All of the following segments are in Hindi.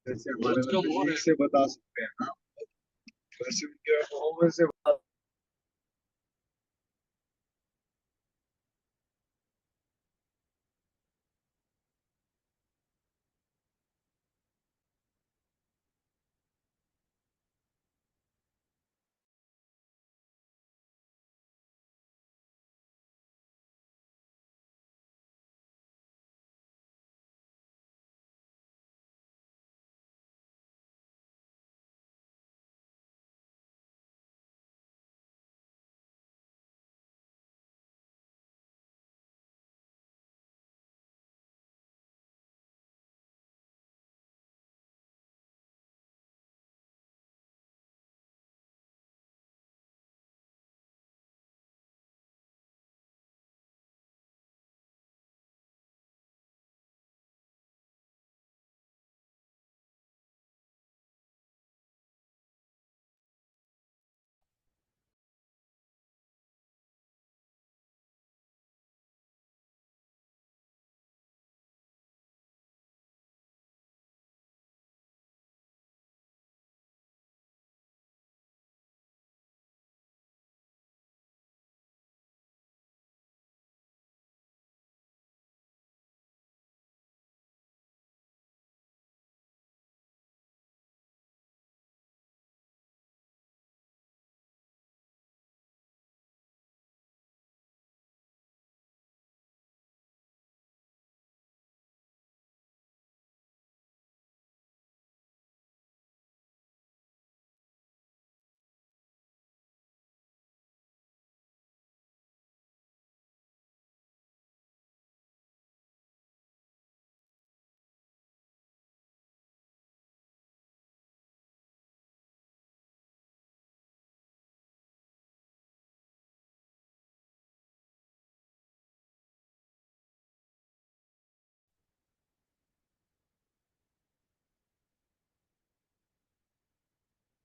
जैसे हमारे नजदीक से बता सकते हैं ना, वैसे उनके परफॉर्मेंस से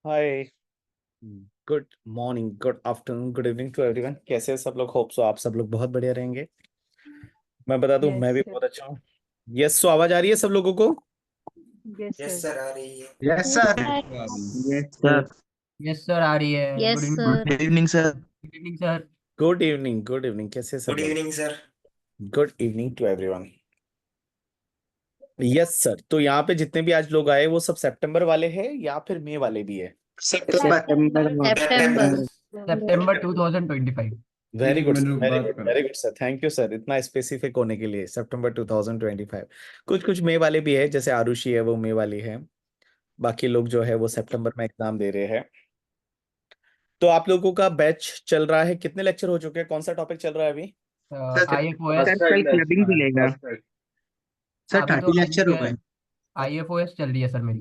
hi. Good morning, good afternoon, good evening to everyone. कैसे हैं सब लोग? होप सो आप सब लोग बहुत बढ़िया रहेंगे। मैं बता दूं, मैं यस भी सर। बहुत अच्छा हूँ। यस, सो आवाज आ रही है सब लोगों को? Yes yes sir. सर आ रही है। Yes yes sir. Sir. Yes sir. Yes sir आ रही है। Yes good evening. Sir. Good evening sir. Good evening sir. Good evening, good evening. कैसे हैं सब गुड लोग? Evening sir. Good evening to everyone. Yes sir. तो यहाँ पे जितने भी आज लोग आए वो सब सितंबर वाले हैं या फिर मई वाले भी है? सितंबर सितंबर। सितंबर 2025। वेरी एक गुड, मिनट रुक वेरी बात गुड, कर। Very good sir. Thank you sir, इतना स्पेसिफिक होने के लिए। सितंबर 2025। कुछ कुछ मई वाले भी है, जैसे आरुषि है वो मई वाली है। बाकी लोग जो है वो सितंबर में एग्जाम दे रहे हैं। तो आप लोगों का बैच चल रहा है, कितने लेक्चर हो चुके हैं? कौन सा टॉपिक चल रहा है अभी? IFOS। सर कल क्लबिंग भी लेगा। सर अभी तो 30 लेक्चर हो गए। IFOS चल रही है सर मेरी।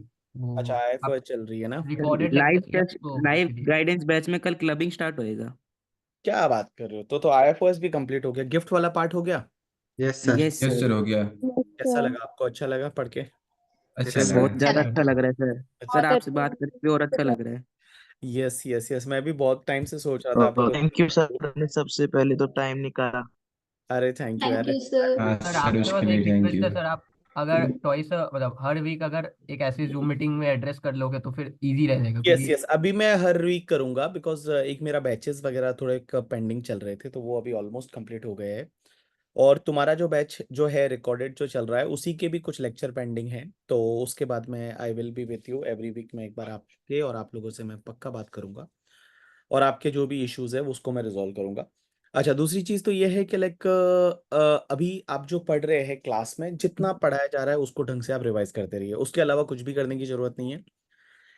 अच्छा, वो आईएफओ आप चल रही है ना? रिकॉर्डेड लाइव लेक्चर है टेस्ट तो लाइव उसके लिए। गाइडेंस बैच में कल क्लबिंग स्टार्ट होएगा। क्या बात कर रहे हो? तो आईएफओएस भी कंप्लीट हो गया, गिफ्ट वाला पार्ट हो गया। Yes sir. Yes yes sir. Sir हो गया। कैसा लगा आपको? अच्छा लगा पढ़ के? अच्छा सर यस लगा। बहुत सर। अच्छा ज्यादा लगा। अच्छा लग रहा है सर। सर आपसे बात करके और अच्छा लग रहा है। यस यस यस, मैं भी बहुत टाइम से सोच रहा था आप तो लोगों थैंक यू को। सर, आपने सबसे पहले तो टाइम निकाला। अरे थैंक यू थैंक यार। You sir. हाँ सर सर आपके उसके पास लिए एक थैंक रिक्वेस्ट यू। है सर, आप अगर ट्वाइस मतलब हर वीक अगर एक ऐसी जूम मीटिंग में एड्रेस कर लोगे तो फिर इजी रहेगा, यस क्योंकि यस, अभी मैं हर वीक करूंगा बिकॉज एक मेरा बैचेस वगैरह थोड़े पेंडिंग चल रहे थे, तो वो अभी ऑलमोस्ट कंप्लीट हो गए हैं। और तुम्हारा जो बैच जो है रिकॉर्डेड जो चल रहा है उसी के भी कुछ लेक्चर पेंडिंग है, तो उसके बाद मैं I will be with you every week में एक बार आपके और आप लोगों से मैं पक्का बात करूंगा। और आपके जो भी इश्यूज है उसको मैं रिजॉल्व करूंगा। अच्छा, दूसरी चीज तो ये है कि लाइक अभी आप जो पढ़ रहे हैं क्लास में जितना पढ़ाया जा रहा है उसको ढंग से आप रिवाइज करते रहिए, उसके अलावा कुछ भी करने की जरूरत नहीं है।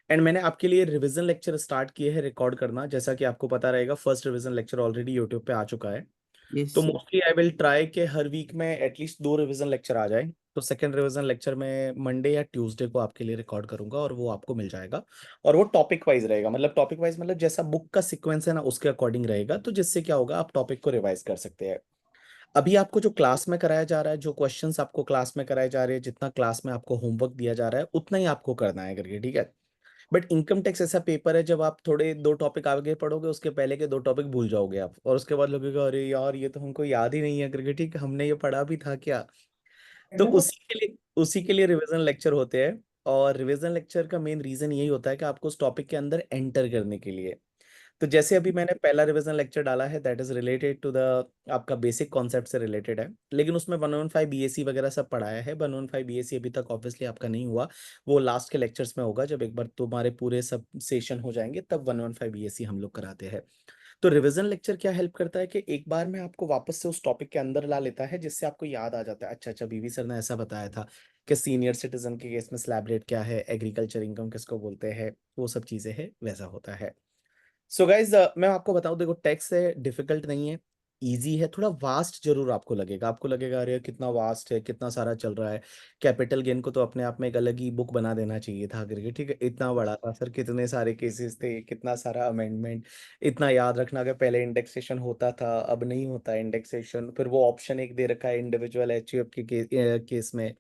एंड मैंने आपके लिए रिवीजन लेक्चर स्टार्ट किए हैं रिकॉर्ड करना, जैसा कि आपको पता रहेगा first revision lecture already YouTube पे आ चुका है। यस तो sir. Mostly I will try के हर वीक में एटलीस्ट 2 रिवीजन लेक्चर आ जाए। तो सेकंड रिवीजन लेक्चर में मंडे या ट्यूसडे को आपके लिए रिकॉर्ड करूंगा और वो आपको मिल जाएगा। और वो टॉपिक वाइज रहेगा, मतलब टॉपिक वाइज मतलब जैसा बुक का सीक्वेंस है ना उसके अकॉर्डिंग रहेगा, तो जिससे क्या होगा आप टॉपिक को रिवाइज कर सकते हैं। अभी आपको जो क्लास में कराया जा रहा है, जो क्वेश्चंस आपको क्लास में कराए जा रहे हैं, जितना क्लास में आपको होमवर्क दिया जा रहा है उतना ही आपको करना है करके, ठीक है? बट इनकम टैक्स ऐसा पेपर है, जब आप थोड़े 2 टॉपिक आगे पढ़ोगे उसके पहले के 2 टॉपिक भूल जाओगे आप, और उसके बाद लगेगा अरे यार ये तो हमको याद ही नहीं है करके, ठीक है हमने ये पढ़ा भी था क्या? तो उसी के लिए रिवीजन लेक्चर होते हैं। और रिवीजन लेक्चर का मेन रीजन यही होता है कि आपको उस टॉपिक के अंदर एंटर करने के लिए। तो जैसे अभी मैंने पहला रिवीजन लेक्चर डाला है, that is related to the आपका बेसिक कॉन्सेप्ट से रिलेटेड है, लेकिन उसमें 115 बीएससी वगैरह सब पढ़ाया है। 115 बीएससी अभी तक ऑब्वियसली आपका नहीं हुआ, वो लास्ट के लेक्चर्स में होगा, जब एक बार तुम्हारे पूरे सब सेशन हो जाएंगे तब 115 बीएससी हम लोग कराते हैं। तो रिवीजन लेक्चर क्या हेल्प करता है कि एक बार में आपको वापस से उस टॉपिक के अंदर ला लेता है, जिससे आपको याद आ जाता है, अच्छा अच्छा बीवी सर ने ऐसा बताया था कि सीनियर सिटीजन के केस में स्लैब रेट क्या है, एग्रीकल्चर इनकम किसको बोलते हैं, वो सब चीजें है, वैसा होता है। सो गाइज मैं आपको बताऊं, देखो टैक्स है, डिफिकल्ट नहीं है, इजी है, थोड़ा वास्ट जरूर आपको लगेगा। आपको लगेगा अरे कितना वास्ट है, कितना सारा चल रहा है। कैपिटल गेन को तो अपने आप में एक अलग ही बुक बना देना चाहिए था करके, ठीक है, इतना बड़ा था सर, कितने सारे केसेस थे, कितना सारा अमेंडमेंट, इतना याद रखना कि पहले इंडेक्सेशन होता था, अब नहीं होता इंडेक्सेशन, फिर वो ऑप्शन एक दे रखा है इंडिविजुअल एचयूएफ के केस में।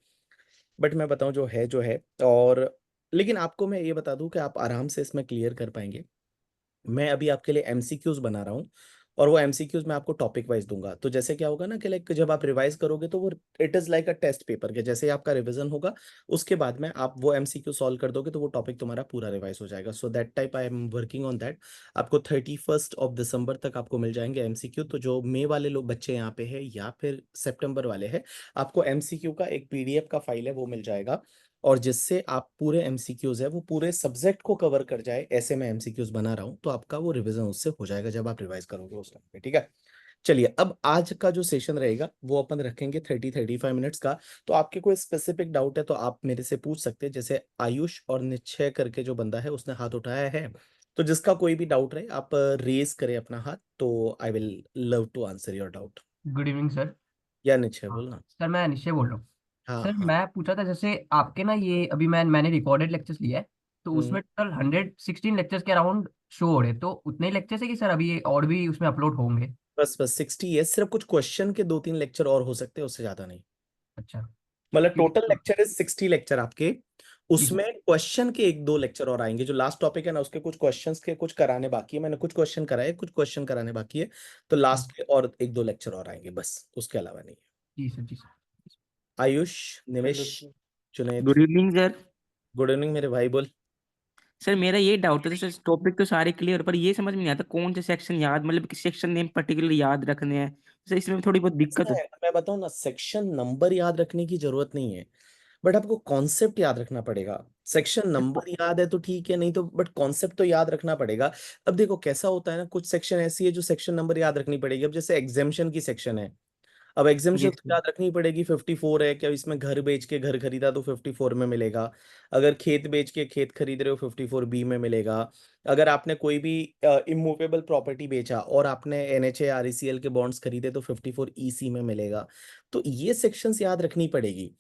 बट मैं बताऊं जो है। और लेकिन आपको मैं ये बता दूं कि आप आराम से इसमें क्लियर कर पाएंगे। मैं अभी आपके लिए एमसीक्यूज बना रहा हूँ, और वो एमसीक्यूज मैं आपको टॉपिक वाइज दूंगा। तो जैसे क्या होगा ना कि लाइक जब आप रिवाइज करोगे तो वो it is like a test paper के जैसे ही आपका रिवीजन होगा, उसके बाद में आप वो एमसीक्यू सॉल्व कर दोगे तो वो टॉपिक तुम्हारा पूरा रिवाइज हो जाएगा। So that type I am working on that. आपको 31 दिसंबर तक आपको मिल जाएंगे एमसीक्यू। तो जो मई वाले लोग बच्चे यहाँ पे हैं या फिर सितंबर वाले हैं, आपको एमसीक्यू का एक पीडीएफ का फाइल है वो मिल जाएगा, और जिससे आप पूरे एमसीक्यूज है वो पूरे सब्जेक्ट को कवर कर जाए, ऐसे मैं एमसीक्यूज बना रहा हूं। तो आपका वो रिवीजन उससे हो जाएगा जब आप रिवाइज करोगे उस टाइम पे, ठीक है। चलिए, अब आज का जो सेशन रहेगा वो अपन रखेंगे 35 मिनट्स का। तो आपके कोई स्पेसिफिक डाउट है तो आप मेरे से पूछ सकते हैं। जैसे आयुष और निश्चय करके जो बंदा है उसने हाथ उठाया है, तो जिसका कोई भी डाउट रहे आप रेज करें अपना हाथ, तो I will love to answer your doubt. Good evening sir. या निश्चय हाँ बोलना। सर, मैं निश्चय बोल रहा हूँ। हाँ सर हाँ। मैं पूछा था, जैसे आपके ना ये अभी मैंने रिकॉर्डेड लेक्चर्स लिया है, तो हम्म, उसमें टोटल 116 लेक्चर्स के अराउंड शो हो रहे, तो उतने ही लेक्चर्स है कि सर अभी और भी उसमें अपलोड होंगे? बस 60 है, सिर्फ कुछ क्वेश्चन के 2-3 लेक्चर और हो सकते हैं, उससे ज्यादा नहीं। अच्छा। मतलब ठीक टोटल है। लेक्चर इज 60 लेक्चर आपके, जी उसमें सर। क्वेश्चन के 1-2 लेक्चर और आएंगे। जो लास्ट टॉपिक है ना उसके कुछ क्वेश्चंस के कुछ कराने बाकी है, मैंने कुछ क्वेश्चन कराए, कुछ क्वेश्चन कराने बाकी है, तो हाँ। लास्ट के और 1-2 लेक्चर और आएंगे, बस उसके अलावा नहीं है। जी सर, जी sir. Ayush, Nimesh, hello sir. Juned, good evening sir. Good evening मेरे भाई, बोल। सर मेरा ये डाउट है, सर टॉपिक तो सारे क्लियर, पर ये समझ में नहीं आता कौन से सेक्शन याद, मतलब सेक्शन नेम पर्टिकुलर याद रखने हैं। सर इसमें थोड़ी बहुत दिक्कत ऐसा है। है, मैं बताऊं ना, सेक्शन नंबर याद रखने की जरूरत नहीं है, बट आपको कॉन्सेप्ट याद रखना पड़ेगा। सेक्शन नंबर याद है तो ठीक है, नहीं तो बट कॉन्सेप्ट तो याद रखना पड़ेगा। अब देखो कैसा होता है ना, कुछ सेक्शन ऐसी है जो सेक्शन नंबर याद रखनी पड़ेगी। अब जैसे एग्जामेशन की सेक्शन है, अब एग्जामेशन यस तो सर। याद रखनी पड़ेगी। 54 है क्या, इसमें घर बेच के घर खरीदा तो 54 में मिलेगा। अगर खेत बेच के खेत खरीद रहे हो 54 बी में मिलेगा। अगर आपने कोई भी इमूवेबल प्रॉपर्टी बेचा और आपने एनएचए आरईसीएल के बॉन्ड्स खरीदे तो 54 ईसी में मिलेगा। तो ये सेक्शंस याद रखनी पड़ेगी।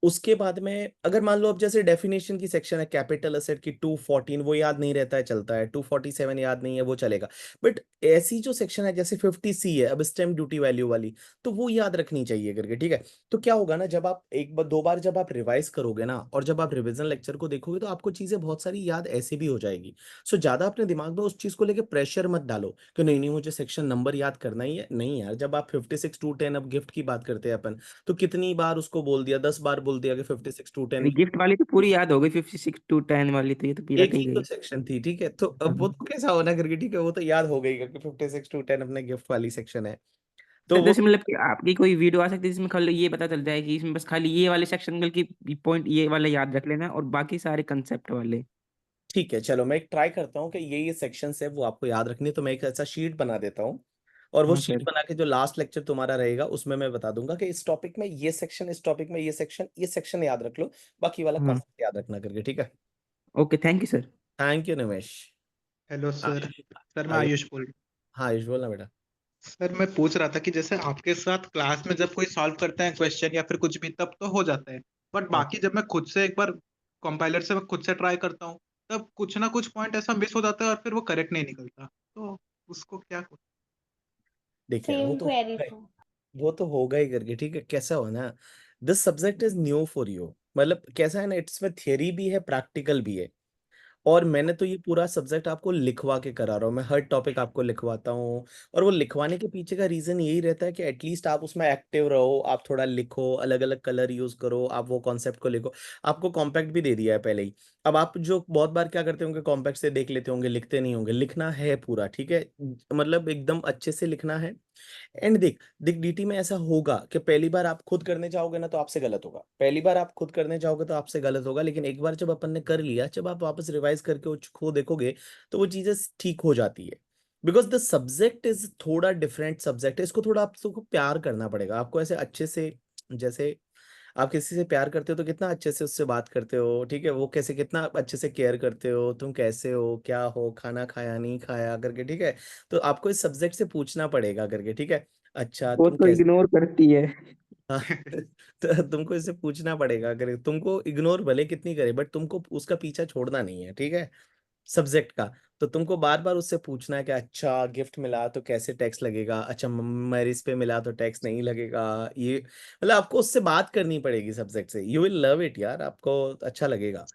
उसके बाद में अगर मान लो अब जैसे डेफिनेशन की सेक्शन है, कैपिटल असेट की 214, वो याद नहीं रहता है, चलता है। 247 याद नहीं है, वो चलेगा। बट ऐसी जो सेक्शन है जैसे 50 सी है, अब स्टैम्प ड्यूटी वैल्यू वाली, तो वो याद रखनी चाहिए करके, ठीक है। तो क्या होगा ना, जब आप एक बार 2 बार जब आप रिवाइज करोगे ना, और जब आप रिवीजन लेक्चर को देखोगे तो आपको चीजें बहुत सारी याद ऐसे भी हो जाएगी। सो ज्यादा अपने दिमाग में उस चीज को लेके प्रेशर मत डालो कि नहीं नहीं मुझे सेक्शन नंबर याद करना ही है। नहीं यार, जब आप 56 to 10 अब गिफ्ट की बात करते हैं अपन, तो कितनी बार उसको बोल दिया, 10 बार बोल दिया कि 56 to 10। अरे गिफ्ट वाली तो पूरी याद हो गई, 56 to 10 वाली तो ये तो पूरा एक रट ही ही तो गई। सेक्शन थी, ठीक है, तो अब वो हाँ। तो कैसा होना करके, ठीक है, वो तो याद हो गई करके 56 to 10 अपने गिफ्ट वाली सेक्शन है। तो सर वो जैसे मतलब कि आपकी कोई वीडियो आ सकती है जिसमें खाली ये पता चल जाए कि इसमें बस खाली ये वाले सेक्शन की पॉइंट ये वाला याद रख लेना और बाकी सारे कंसेप्ट वाले। ठीक है, चलो मैं एक ट्राई करता हूँ कि ये सेक्शंस है वो आपको याद रखनी है। तो मैं एक ऐसा शीट बना देता हूँ, और वो हाँ शीट सर। बना के जो लास्ट लेक्चर तुम्हारा रहेगा उसमें मैं बता दूंगा कि इस टॉपिक में ये सेक्शन, इस टॉपिक में ये सेक्शन याद रख लो, बाकी वाला हाँ। कॉन्सेप्ट याद रखना करके, ठीक है। Okay, thank you sir. Thank you Nimesh. Hello ah- sir. Sir मैं आयुष, आयुष बोल रहा हाँ आयुष बोलना बेटा। हूँ। सर मैं पूछ रहा था कि जैसे आपके साथ क्लास में जब कोई सॉल्व करता है क्वेश्चन या फिर कुछ भी तब तो हो जाता है, बट हाँ, बाकी जब मैं खुद से एक बार कंपाइलर से मैं खुद से ट्राई करता हूँ, तब कुछ ना कुछ पॉइंट ऐसा मिस हो जाता है और फिर वो करेक्ट नहीं निकलता, तो उसको क्या देखिए सेम क्वेरी था। वो तो होगा ही करके, ठीक है। कैसा हो ना, this subject is new for you, मतलब कैसा है ना, इट्स में थियरी भी है, प्रैक्टिकल भी है। और मैंने तो ये पूरा सब्जेक्ट आपको लिखवा के करा रहा हूँ, मैं हर टॉपिक आपको लिखवाता हूँ। और वो लिखवाने के पीछे का रीजन यही रहता है कि एटलीस्ट आप उसमें एक्टिव रहो, आप थोड़ा लिखो, अलग अलग कलर यूज करो, आप वो कॉन्सेप्ट को लिखो। आपको कॉम्पैक्ट भी दे दिया है पहले ही। अब आप जो बहुत बार क्या करते होंगे, कॉम्पैक्ट से देख लेते होंगे, लिखते नहीं होंगे। लिखना है पूरा, ठीक है, मतलब एकदम अच्छे से लिखना है। एंड देख देख डीटी में ऐसा होगा कि पहली बार आप खुद करने जाओगे ना तो आपसे गलत होगा, पहली बार आप खुद करने जाओगे तो आपसे गलत होगा, लेकिन एक बार जब अपन ने कर लिया, जब आप वापस रिवाइज करके उसको देखोगे तो वो चीजें ठीक हो जाती है। बिकॉज द सब्जेक्ट इज थोड़ा डिफरेंट सब्जेक्ट है, इसको थोड़ा आपको प्यार करना पड़ेगा, आपको ऐसे अच्छे से, जैसे आप किसी से प्यार करते हो तो कितना अच्छे से उससे बात करते हो, ठीक है, वो कैसे कितना अच्छे से केयर करते हो, तुम कैसे हो, क्या हो, खाना खाया नहीं खाया करके, ठीक है। तो आपको इस सब्जेक्ट से पूछना पड़ेगा करके, ठीक है। अच्छा वो तुम तो कैसे, इग्नोर करती है। हाँ, तो तुमको इससे पूछना पड़ेगा, अगर तुमको इग्नोर भले कितनी करे बट तुमको उसका पीछा छोड़ना नहीं है, ठीक है, सब्जेक्ट का। तो तुमको बार बार उससे पूछना है कि अच्छा गिफ्ट मिला तो कैसे टैक्स लगेगा, अच्छा मैरिज पे मिला तो टैक्स नहीं लगेगा, ये मतलब आपको उससे बात करनी पड़ेगी सब्जेक्ट से। यू विल लव इट यार, आपको अच्छा लगेगा।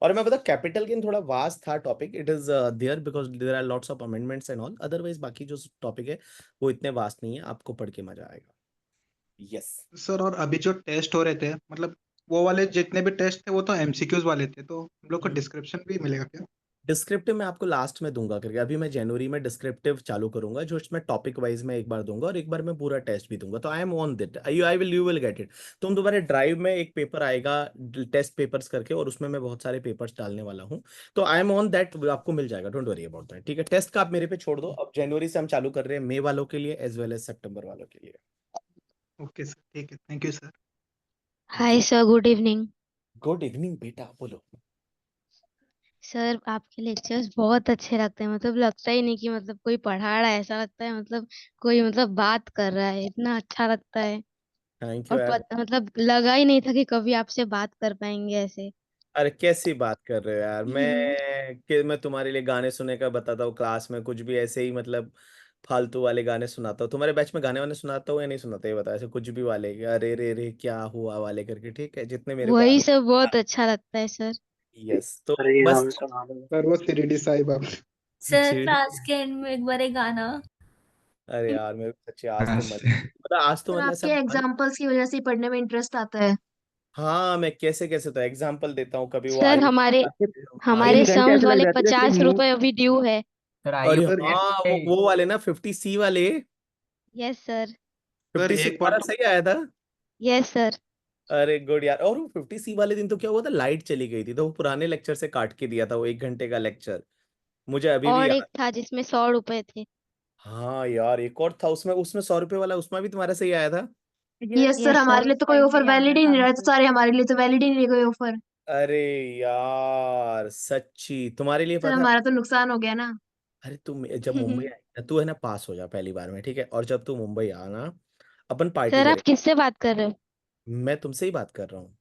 और मैं बता, कैपिटल गेन थोड़ा वास्ट था topic, it is there because there are lots of amendments and all, otherwise बाकी जो टॉपिक है वो इतने वास्ट नहीं है, आपको पढ़ के मजा आएगा। यस। सर और अभी जो टेस्ट हो रहे थे, मतलब वो वाले जितने भी टेस्ट थे वो तो एमसीक्यूज वाले थे, तो हम लोग को डिस्क्रिप्शन भी मिलेगा क्या? डिस्क्रिप्टिव मैं आपको लास्ट में दूंगा करके, अभी मैं जनवरी में डिस्क्रिप्टिव चालू करूंगा, जो इसमें टॉपिक वाइज में एक बार दूंगा और एक बार मैं पूरा टेस्ट भी दूंगा। तो I am on it, you will get it. तुम दोबारा ड्राइव में एक पेपर आएगा टेस्ट पेपर्स करके, और उसमें मैं बहुत सारे पेपर्स डालने वाला हूँ। तो आई एम ऑन दैट, आपको मिल जाएगा, डोंट वरी अबाउट दैट, ठीक है। टेस्ट का आप मेरे पे छोड़ दो, अब जनवरी से हम चालू कर रहे हैं, मई वालों के लिए एज वेल एज सितंबर वालों के लिए। ओके सर, ठीक है, thank you sir. Hi sir, good evening. Good evening बेटा, बोलो। सर आपके लेक्चर्स बहुत अच्छे लगते हैं, मतलब लगता ही नहीं कि मतलब कोई पढ़ा रहा है, ऐसा लगता है मतलब कोई मतलब बात कर रहा है, इतना अच्छा लगता है। थैंक यू और यार। मतलब लगा ही नहीं था कि कभी आपसे बात कर पाएंगे ऐसे। अरे कैसी बात कर रहे हो यार, मैं तुम्हारे लिए गाने सुने का बताता हूँ क्लास में, कुछ भी ऐसे ही मतलब फालतू वाले गाने सुनाता हूँ। तुम्हारे बैच में गाने वाने सुनाता हूँ या नहीं सुनाता, ये बता, ऐसे कुछ भी वाले, अरे रे रे क्या हुआ वाले करके, ठीक है, जितने मेरे को वही सब बहुत अच्छा लगता है सर। यस तो अरे ये बस। गाना सुना दो। सर वो शिरडी साई बाबा। सर जी। क्लास के एंड में एक बार एक गाना। अरे यार मेरे को सच्ची आज तो हाँ मन, सर। मतलब आज तो सर मतलब ऐसा आपके मन। एग्जाम्पल्स की वजह से ही पढ़ने में इंटरेस्ट आता है। हाँ मैं कैसे कैसे तो एग्जाम्पल देता हूँ, कभी वो सर आयु, हमारे आयु। हमारे 3 घंटे सम्स ऐसे लग वाले जाते हैं जैसे 50 रुपए अभी ड्यू है। सर आइए अरे सर एक हाँ, वो वाले ना 50C वाले, यस सर। सर 50C एक बार तुम्हारा तो सही आया था। Yes sir. अरे गुड यार। और वो 50C वाले दिन तो क्या हुआ था, लाइट चली गई थी, तो वो पुराने लेक्चर से काट के दिया था, वो 1 घंटे का लेक्चर, मुझे अभी भी और एक याद। था जिसमें 100 रुपए थे। हाँ यार एक और था उसमें, उसमें 100 रुपए वाला, उसमें भी तुम्हारा सही आया था। यस सर, यस हमारे सर। लिए तो कोई ऑफर वैलिड ही नहीं रहा, तो सारे हमारे लिए तो वैलिड ही नहीं कोई ऑफर। अरे यार सच्ची तुम्हारे लिए सर पता। हमारा तो नुकसान हो गया ना। अरे तुम जब मुंबई आई ना, तू है ना पास हो जा पहली बार में, ठीक है, और जब तू मुंबई आना अपन पार्टी सर आप करें। किससे बात कर रहे हो? मैं तुमसे ही बात कर रहा हूँ,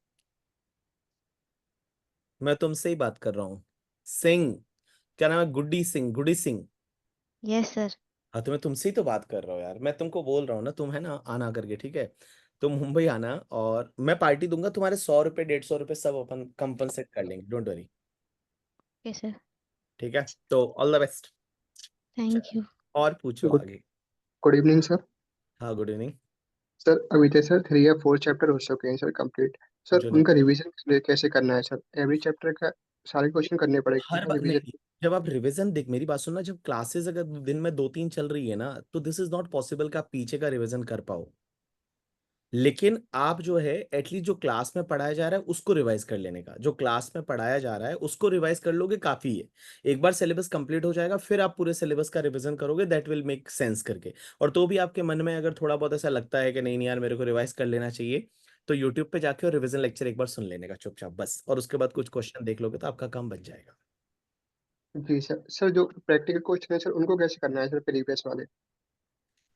मैं तुमसे ही बात कर रहा हूँ। सिंह, क्या नाम है, गुड्डी सिंह, गुडी सिंह। Yes sir. हाँ तो मैं तुमसे ही तो बात कर रहा हूँ यार, मैं तुमको बोल रहा हूँ ना, तुम है ना आना करके, ठीक है। तुम मुंबई आना और मैं पार्टी दूंगा, तुम्हारे 100 रुपए 150 रुपए सब अपन कंपनसेट कर लेंगे, डोंट वरी। Okay sir. ठीक है, तो all the best. Thank you. और पूछो गुड आगे। Good evening sir. हाँ गुड इवनिंग। सर अभी तक सर 3 या 4 चैप्टर हो चुके हैं सर कंप्लीट। सर जो उनका रिवीजन कैसे करना है सर? एवरी चैप्टर का सारे क्वेश्चन करने पड़ेंगे हर क्या बार नहीं, रिवीजन? जब आप रिवीजन, देख मेरी बात सुनना, जब क्लासेस अगर दिन में 2-3 चल रही है ना, तो दिस इज नॉट पॉसिबल कि आप पीछे का रिवीजन कर पाओ। लेकिन आप जो है एटलीस्ट जो क्लास में पढ़ाया जा रहा है उसको रिवाइज कर लेने का, जो क्लास में पढ़ाया जा रहा है उसको रिवाइज कर लोगे काफी है। एक बार सिलेबस कंप्लीट हो जाएगा, फिर आप पूरे सिलेबस का रिवीजन करोगे, दैट विल मेक सेंस करके। और तो भी आपके मन में अगर थोड़ा बहुत ऐसा लगता है कि नहीं नहीं यार मेरे को रिवाइज कर लेना चाहिए, तो यूट्यूब पे जाके और रिवीजन लेक्चर एक बार सुन लेने का चुपचाप बस, और उसके बाद कुछ क्वेश्चन देख लोगे तो आपका काम बन जाएगा। जी सर। सर जो प्रैक्टिकल क्वेश्चन है सर उनको कैसे करना है सर प्रीवियस वाले?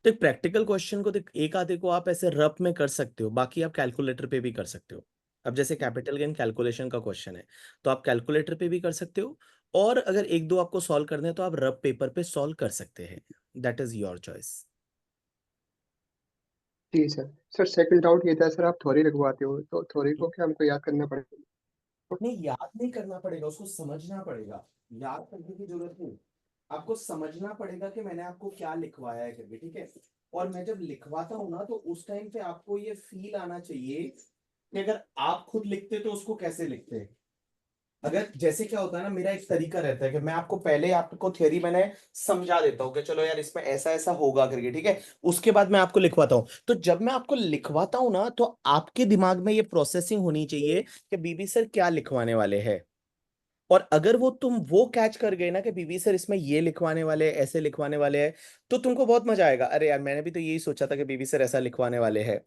तो प्रैक्टिकल क्वेश्चन को देख, एक आधे को आप ऐसे रफ में कर सकते हो, बाकी आप कैलकुलेटर पे भी कर सकते हो। अब जैसे कैपिटल गेन कैलकुलेशन का क्वेश्चन है, तो आप कैलकुलेटर पे भी कर सकते हो, और अगर एक दो आपको सॉल्व करने हैं तो आप रफ पेपर पे सॉल्व कर सकते हैं, दैट इज योर चॉइस। जी सर। सर सेकंड डाउट ये था सर, आप थ्योरी लगवाते हो तो थ्योरी को क्या हमको याद करना पड़ेगा? नहीं, याद नहीं करना पड़ेगा, उसको समझना पड़ेगा। याद करने की जरूरत नहीं, आपको समझना पड़ेगा कि मैंने आपको क्या लिखवाया है करके, ठीक है। और मैं जब लिखवाता हूँ ना, तो उस टाइम पे आपको ये फील आना चाहिए कि अगर आप खुद लिखते तो उसको कैसे लिखते। अगर जैसे क्या होता है ना, मेरा एक तरीका रहता है कि मैं आपको पहले आपको थ्योरी मैंने समझा देता हूँ कि चलो यार इसमें ऐसा ऐसा होगा करके, ठीक है। उसके बाद मैं आपको लिखवाता हूँ। तो जब मैं आपको लिखवाता हूँ ना, तो आपके दिमाग में ये प्रोसेसिंग होनी चाहिए कि बीबी सर क्या लिखवाने वाले हैं। और अगर तुम वो कैच कर गए ना कि बीबी सर इसमें ये लिखवाने वाले हैं, ऐसे लिखवाने वाले हैं, तो तुमको बहुत मजा आएगा। अरे यार, मैंने भी तो यही सोचा था कि बीबी सर ऐसा लिखवाने वाले हैं।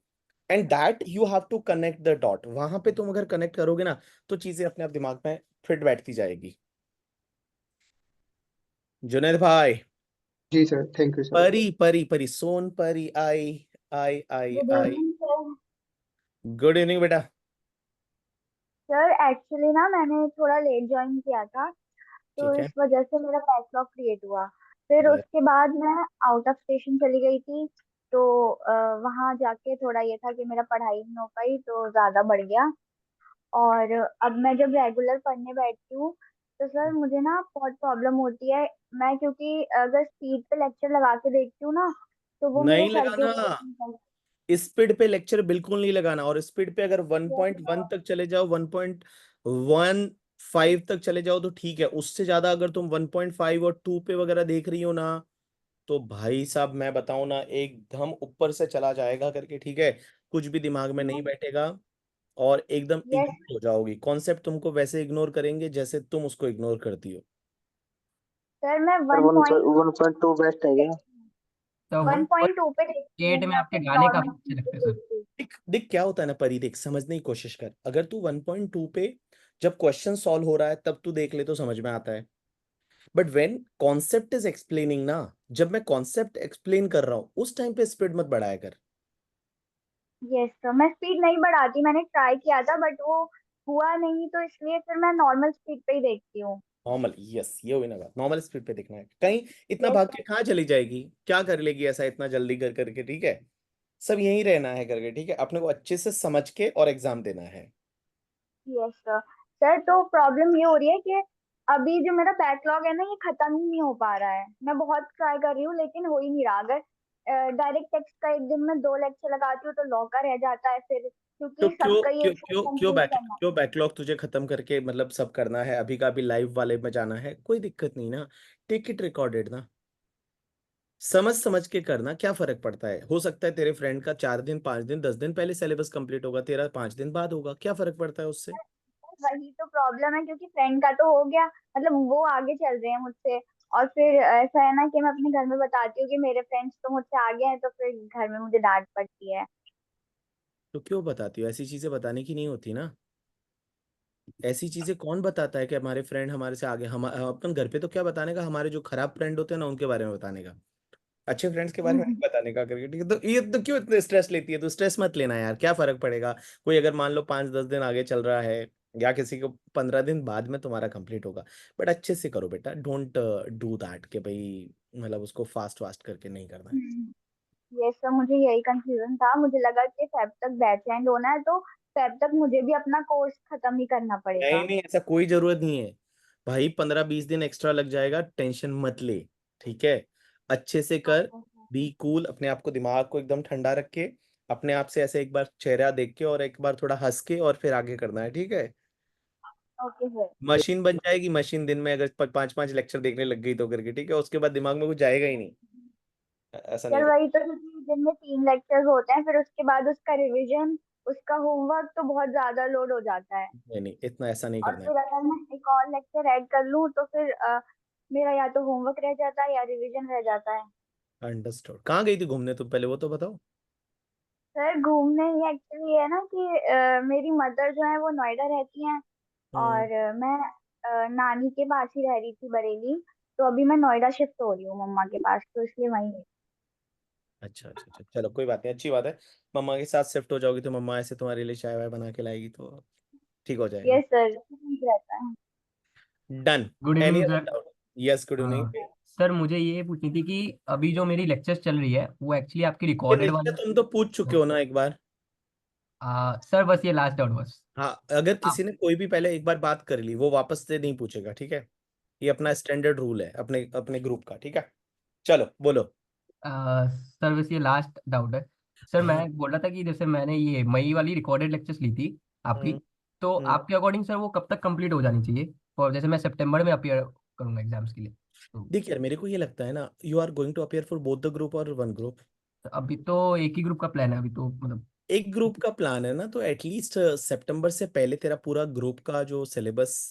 And that you have to connect the dot. वहां पे तुम अगर कनेक्ट करोगे ना, तो चीजें अपने आप दिमाग में फिट बैठती जाएगी। जुनैद भाई। जी सर, थैंक यू सर। परी परी परी, सोन परी आई आई आई गुड आई। Evening sir. गुड इवनिंग बेटा। सर एक्चुअली ना मैंने थोड़ा लेट ज्वाइन किया था, तो ठीक इस है। वजह से मेरा बैकलॉग क्रिएट हुआ। फिर उसके बाद मैं आउट ऑफ स्टेशन चली गई थी, तो वहाँ जाके थोड़ा ये था कि मेरा पढ़ाई नहीं हो पाई, तो ज़्यादा बढ़ गया। और अब मैं जब रेगुलर पढ़ने बैठती हूँ, तो सर मुझे ना बहुत प्रॉब्लम होती है। मैं क्योंकि अगर स्पीड पे लेक्चर लगा के देखती हूँ ना, तो वो मेरे नहीं सर के लगाना, ऊपर निकल। स्पीड पे लेक्चर बिल्कुल नहीं लगाना। और स्पीड पे अगर Yes, 1.1 तक चले जाओ, 1.15 तक चले जाओ तो ठीक है। उससे ज्यादा अगर तुम 1.5 और 2 पे वगैरह देख रही हो ना, तो भाई साहब मैं बताऊं ना, एकदम ऊपर से चला जाएगा करके, ठीक है। कुछ भी दिमाग में नहीं बैठेगा, और एकदम यस इग्नोर हो जाओगी। कॉन्सेप्ट तुमको वैसे इग्नोर करेंगे जैसे तुम उसको इग्नोर करती हो। सर मैं सर 1.2 बेस्ट है क्या? तो 1.2 पे देखती हूँ, 1.8 में मैं आपके फिर गाने नॉर्मल काफी अच्छे स्पीड पे लगते हैं सर। देखती हूँ। देख देख क्या होता है ना परी, देख समझने की कोशिश कर। अगर तू 1.2 पे जब क्वेश्चन सॉल्व हो रहा है तब तू देख ले तो समझ में आता है। But when concept is explaining ना, जब मैं कॉन्सेप्ट एक्सप्लेन कर रहा हूं उस टाइम पे स्पीड मत बढ़ाया कर। यस सर, मैं स्पीड नहीं बढ़ाती, मैंने ट्राई किया था बट वो हुआ नहीं, तो इसलिए फिर मैं नॉर्मल स्पीड पे ही देखती हूँ। नॉर्मल, यस, ये हुई ना बात। नॉर्मल स्पीड पे देखना है। कहीं इतना यस भाग सर। के कहाँ चली जाएगी, क्या कर लेगी ऐसा इतना जल्दी कर करके, ठीक है। सब यहीं रहना है करके, ठीक है। अपने को अच्छे से समझ के और एग्जाम देना है। Yes sir. सर तो प्रॉब्लम ये हो रही है कि अभी जो मेरा बैकलॉग है ना, ये खत्म ही नहीं हो पा रहा है। मैं बहुत ट्राई कर रही हूँ लेकिन हो ही नहीं रहा। अगर डायरेक्ट टेक्स्ट का एक दिन में 2 लेक्चर लगाती हूँ तो लॉ का रह जाता है फिर, तो क्योंकि क्यों सबका ये क्यों एक साथ क्यों कंप्लीट करना है। क्यों बैकलॉग तुझे खत्म करके मतलब सब करना है? अभी का अभी लाइव वाले में जाना है, कोई दिक्कत नहीं ना। टेक इट रिकॉर्डेड ना, समझ समझ के करना, क्या फर्क पड़ता है। हो सकता है तेरे फ्रेंड का 4 दिन 5 दिन 10 दिन पहले सिलेबस कंप्लीट होगा, तेरा 5 दिन बाद होगा, क्या फर्क पड़ता है उससे। वही तो प्रॉब्लम है, क्योंकि फ्रेंड का तो हो गया, मतलब वो आगे चल रहे हैं मुझसे। और फिर ऐसा है ना कि मैं अपने घर में बताती हूँ कि मेरे फ्रेंड्स तो मुझसे आगे हैं, तो फिर घर में मुझे डांट पड़ती है। तो क्यों बताती हो? ऐसी चीजें बताने की नहीं होती ना। ऐसी चीजें कौन बताता है कि हमारे फ्रेंड हमारे से आगे। हम अपन घर पे तो क्या बताने का, हमारे जो खराब फ्रेंड होते हैं ना उनके बारे में बताने का, अच्छे फ्रेंड्स के बारे में नहीं बताने का करके, ठीक है। तो ये तो क्यों इतने स्ट्रेस लेती है? तो स्ट्रेस मत लेना यार, क्या फर्क पड़ेगा। कोई अगर मान लो 5-10 दिन आगे चल रहा है, या किसी को 15 दिन बाद में तुम्हारा कंप्लीट होगा। बट अच्छे से करो बेटा, डोंट डू दैट कि भाई मतलब उसको फास्ट फास्ट करके नहीं करना है। ये सब मुझे यही कंफ्यूजन था। मुझे लगा कि फेब तक बैच एंड होना है, तो फेब तक मुझे भी अपना कोर्स खत्म ही करना नहीं पड़ेगा। नहीं, ऐसा कोई जरूरत नहीं है भाई। 15-20 दिन एक्स्ट्रा लग जाएगा, टेंशन मत ले, ठीक है। अच्छे से कर, बी कूल, अपने आप को दिमाग को एकदम ठंडा रख के, अपने आप से ऐसे एक बार चेहरा देख के और एक बार थोड़ा हंस के और फिर आगे करना है, ठीक है। Okay sir. मशीन बन जाएगी मशीन, दिन में अगर 5-5 लेक्चर देखने लग गई तो करके, ठीक है। उसके बाद दिमाग में कुछ जाएगा ही नहीं। ऐसा नहीं सर कर। वही तो, क्योंकि दिन में 3 लेक्चर्स होते हैं, फिर उसके बाद उसका रिवीजन, उसका होमवर्क, तो बहुत ज्यादा लोड हो जाता है। नहीं नहीं, इतना ऐसा नहीं और करना है। फिर अगर मैं एक और लेक्चर ऐड कर लूँ तो फिर मेरा या तो होमवर्क रह जाता है या रिवीजन रह जाता है। अंडरस्टूड। कहाँ गई थी घूमने तुम, पहले वो तो बताओ। सर घूमने ही एक्चुअली है ना कि मेरी मदर जो है वो नोएडा रहती हैं, हम्म। और मैं नानी के पास ही रह रही थी, बरेली। तो अभी मैं नोएडा शिफ्ट हो रही हूँ मम्मा के पास, तो इसलिए वहीं हूँ। अच्छा अच्छा अच्छा, चलो कोई बात नहीं, अच्छी बात है। मम्मा के साथ शिफ्ट हो जाओगी तो मम्मा ऐसे तुम्हारे लिए चाय वाय बना के लाएगी तो ठीक हो जाएगा। यस सर, ठीक रहता है। Done. Good any evening other sir. Doubt? Yes, good evening. हाँ सर, मुझे ये पूछनी थी कि अभी जो मेरी लेक्चर्स चल रही है वो एक्चुअली आपकी ये रिकॉर्डेड नीचे वाली। तुम तो पूछ चुके हो ना एक बार। सर बस ये लास्ट डाउट बस। हाँ, अगर आप किसी ने कोई भी पहले एक बार बात कर ली, वो वापस से नहीं पूछेगा, ठीक है? ये अपना स्टैंडर्ड रूल है अपने अपने ग्रुप का, ठीक है? चलो बोलो। सर बस ये लास्ट डाउट है। सर मैं बोल रहा था कि जैसे मैंने ये मई वाली रिकॉर्डेड लेक्चर्स ली थी आपकी, हम्म, तो हम्म। आपके अकॉर्डिंग सर वो कब तक कंप्लीट हो जानी चाहिए? और जैसे मैं सितंबर में अपियर करूंगा एग्जाम्स के लिए, तो देख यार, मेरे को ये लगता है ना, you are going to appear for both the group और वन ग्रुप? अभी तो एक ही ग्रुप का प्लान है अभी तो, मतलब। एक ग्रुप का प्लान है ना, तो एटलीस्ट सितंबर से पहले तेरा पूरा ग्रुप का जो सिलेबस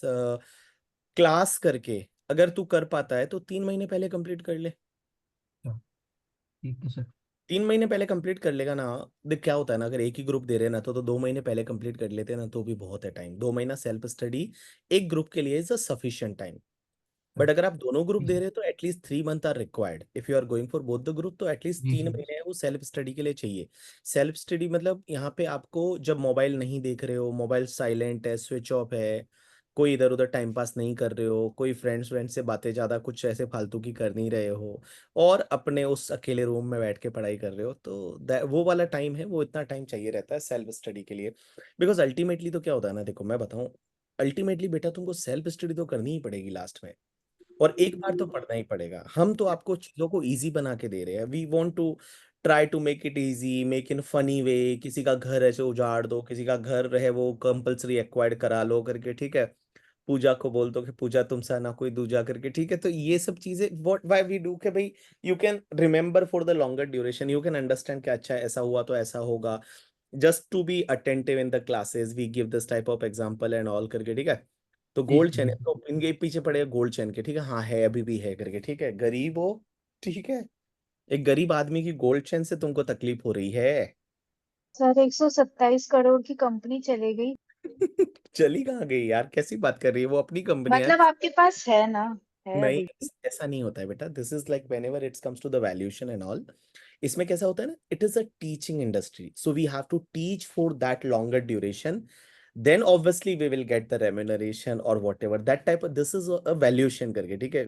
क्लास करके अगर तू कर पाता है तो 3 महीने पहले कंप्लीट कर ले। अच्छा, ठीक है सर। 3 महीने पहले कंप्लीट कर लेगा ना। देख क्या होता है ना, अगर एक ही ग्रुप दे रहे हैं ना तो 2 महीने पहले कंप्लीट कर लेते हैं ना, तो भी बहुत है टाइम। 2 महीना सेल्फ स्टडी एक ग्रुप के लिए is a sufficient time. Sir but अगर आप दोनों ग्रुप जी दे सर। रहे हो तो at least 3 month are required if you are going for both the group, तो एटलीस्ट जी तीन सर। महीने वो सेल्फ स्टडी के लिए चाहिए। सेल्फ स्टडी मतलब यहाँ पे आपको जब मोबाइल नहीं देख रहे हो, मोबाइल साइलेंट है, स्विच ऑफ है, कोई इधर उधर टाइम पास नहीं कर रहे हो, कोई फ्रेंड्स फ्रेंड से बातें ज्यादा कुछ ऐसे फालतू की कर नहीं रहे हो, और अपने उस अकेले रूम में बैठ के पढ़ाई कर रहे हो, तो वो वाला टाइम है, वो इतना टाइम चाहिए रहता है सेल्फ स्टडी के लिए। बिकॉज अल्टीमेटली तो क्या होता है ना, देखो मैं बताऊं, अल्टीमेटली बेटा तुमको सेल्फ स्टडी तो करनी ही पड़ेगी लास्ट में, और एक बार तो पढ़ना ही पड़ेगा। हम तो आपको चीजों को इजी बना के दे रहे हैं, we want to try to make it easy, make in funny way. किसी का घर ऐसे उजाड़ दो, किसी का घर है वो कंपलसरी एक्वायर्ड करा लो करके, ठीक है? पूजा को बोल दो कि पूजा तुमसे ना कोई दूजा करके, ठीक है? तो ये सब चीजें व्हाट व्हाई वी डू, के भाई you can remember for the longer duration, you can understand कि अच्छा ऐसा हुआ तो ऐसा होगा, just to be attentive in the classes we give this type of example and all करके, ठीक है? तो जी गोल्ड सर। चैन जी है, सर। तो इनके पीछे पड़ेगा गोल्ड चैन के, ठीक है? हाँ है, अभी भी है करके, ठीक है? गरीब हो, ठीक है? एक गरीब आदमी की गोल्ड चैन से तुमको तकलीफ हो रही है? सर 127 करोड़ की कंपनी चली गई। चली कहाँ गई यार, कैसी बात कर रही है? वो अपनी कंपनी है। मतलब आपके पास है ना, है नहीं, अभी भी। ऐसा नहीं होता है बेटा, this is like when ever it's comes to the valuation and all, इसमें कैसा होता है ना, it is a teaching industry, so we have to teach for that longer duration, then obviously we will get the remuneration और what ever that type, this is a valuation करके, ठीक है?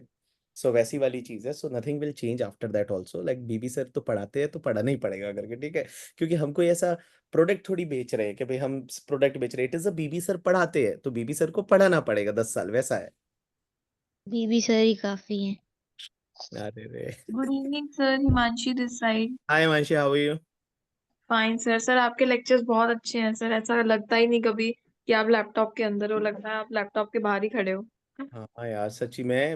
सो वैसी वाली चीज है, so nothing will change after that also, like BB sir तो पढ़ाते हैं तो पढ़ाना ही पड़ेगा करके, ठीक है? क्योंकि हम कोई ऐसा प्रोडक्ट थोड़ी बेच रहे हैं कि भाई हम प्रोडक्ट बेच रहे हैं, it is a BB sir पढ़ाते हैं तो बीबी सर को पढ़ाना पड़ेगा 10 साल, वैसा है। बीबी सर ही काफी है। अरे रे। Good evening sir, Himanshi this side. Hi Mansi, how are you? Fine sir. Sir आपके लेक्चर्स बहुत अच्छे हैं सर, ऐसा लगता ही नहीं कभी कि आप लैपटॉप के अंदर हो, लगता है आप लैपटॉप के बाहर ही खड़े हो। हाँ यार सच्ची, मैं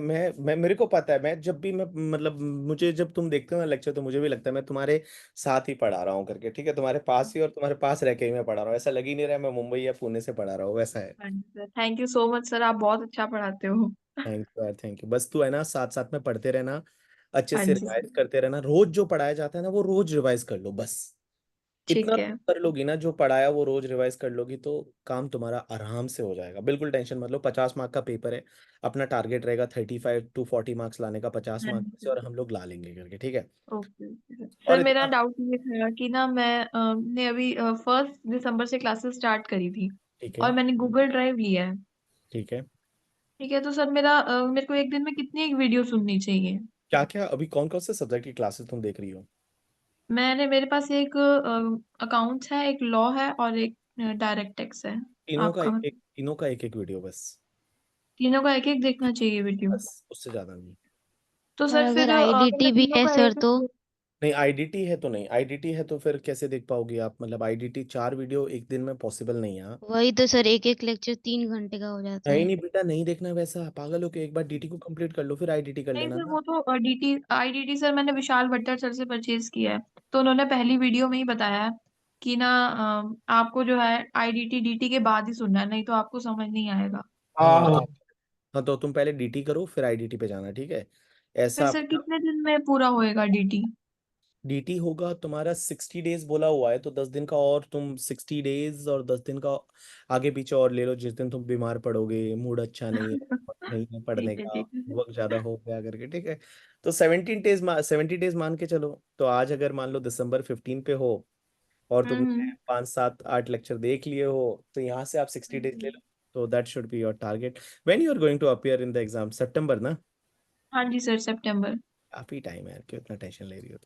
मेरे को पता है, मैं जब भी मैं मतलब मुझे जब तुम देखते हो ना लेक्चर, तो मुझे भी लगता है मैं तुम्हारे साथ ही पढ़ा रहा हूँ करके, ठीक है? तुम्हारे पास ही, और तुम्हारे पास रह के ही मैं पढ़ा रहा हूँ, ऐसा लग ही नहीं रहा है मैं मुंबई या पुणे से पढ़ा रहा हूँ, वैसा है। हाँ जी sir, thank you so much sir, आप बहुत अच्छा पढ़ाते हो। थैंक यू यार, थैंक यू। बस तू है ना, साथ साथ में पढ़ते रहना, अच्छे हाँ से जी रिवाइज सर, करते रहना, रोज जो पढ़ाया जाता है ना वो रोज रिवाइज कर लो बस। इतना ठीक है। कर लोगी ना, जो पढ़ाया वो रोज रिवाइज कर लोगी, तो काम तुम्हारा आराम से हो जाएगा, बिल्कुल टेंशन मत लो। 50 मार्क का पेपर है, अपना टारगेट रहेगा 35 to 40 मार्क्स लाने का, 50 मार्क हाँ जी से, और सर। हम लोग ला लेंगे करके, ठीक है? Okay okay sir. और सर मेरा इतना, डाउट ये था कि ना मैं ने अभी 1 दिसंबर से क्लासेस स्टार्ट करी थी, ठीक है, और मैंने गूगल ड्राइव लिया है। ठीक है। ठीक है, तो सर मेरे को एक दिन में कितनी एक वीडियो सुननी चाहिए? क्या क्या अभी कौन कौन से सब्जेक्ट की क्लासेस तुम देख रही हो? मेरे पास एक अकाउंट्स है, एक लॉ है, और एक डायरेक्ट टैक्स है। आपका मतलब तीनों का एक एक वीडियो बस। तीनों का एक एक देखना चाहिए वीडियो? बस उससे ज्यादा नहीं। तो और सर अगर फिर आईडीटी मैं भी तीनों है का सर एक तो? एक। नहीं, आईडीटी है तो नहीं, आईडीटी है तो फिर कैसे देख पाओगी आप? मतलब आईडीटी 4 वीडियो एक दिन में पॉसिबल नहीं है, हाँ। वही तो सर, एक एक लेक्चर 3 घंटे का हो जाता नहीं है। नहीं बेटा, नहीं देखना वैसा, पागल हो के, एक बार डीटी को कंप्लीट कर लो फिर आईडीटी कर नहीं लेना सर, ना। वो तो डीटी आईडीटी सर मैंने विशाल भट्टर सर से परचेज किया है, तो उन्होंने पहली वीडियो में ही बताया है कि ना आपको जो है आईडीटी डीटी के बाद ही सुनना है, नहीं तो आपको समझ नहीं आएगा। हाँ तो, हाँ तो तुम पहले डीटी करो फिर आईडीटी पे जाना, ठीक है? फिर ऐसा सर अपना। कितने दिन में पूरा होएगा डीटी? डीटी होगा तुम्हारा 60 डेज बोला हुआ है, तो 10 दिन का, और तुम 60 डेज और 10 दिन का आगे पीछे और ले लो, जिस दिन तुम बीमार पड़ोगे, मूड अच्छा नहीं है, नहीं है पढ़ने ठीक है का, ठीक है। वर्क ज्यादा हो गया करके, ठीक है? तो 70 डेज मान के चलो। तो आज अगर मान लो December 15 पे हो, और तुमने हम्म। 5 7 8 लेक्चर देख लिए हो, तो यहाँ से आप 60 डेज ले हम्म। लो। तो that should be your target when you are going to appear in the exam, सितंबर ना? हाँ जी सर, सितंबर। काफी टाइम है यार, क्यों इतना टेंशन ले रही हो?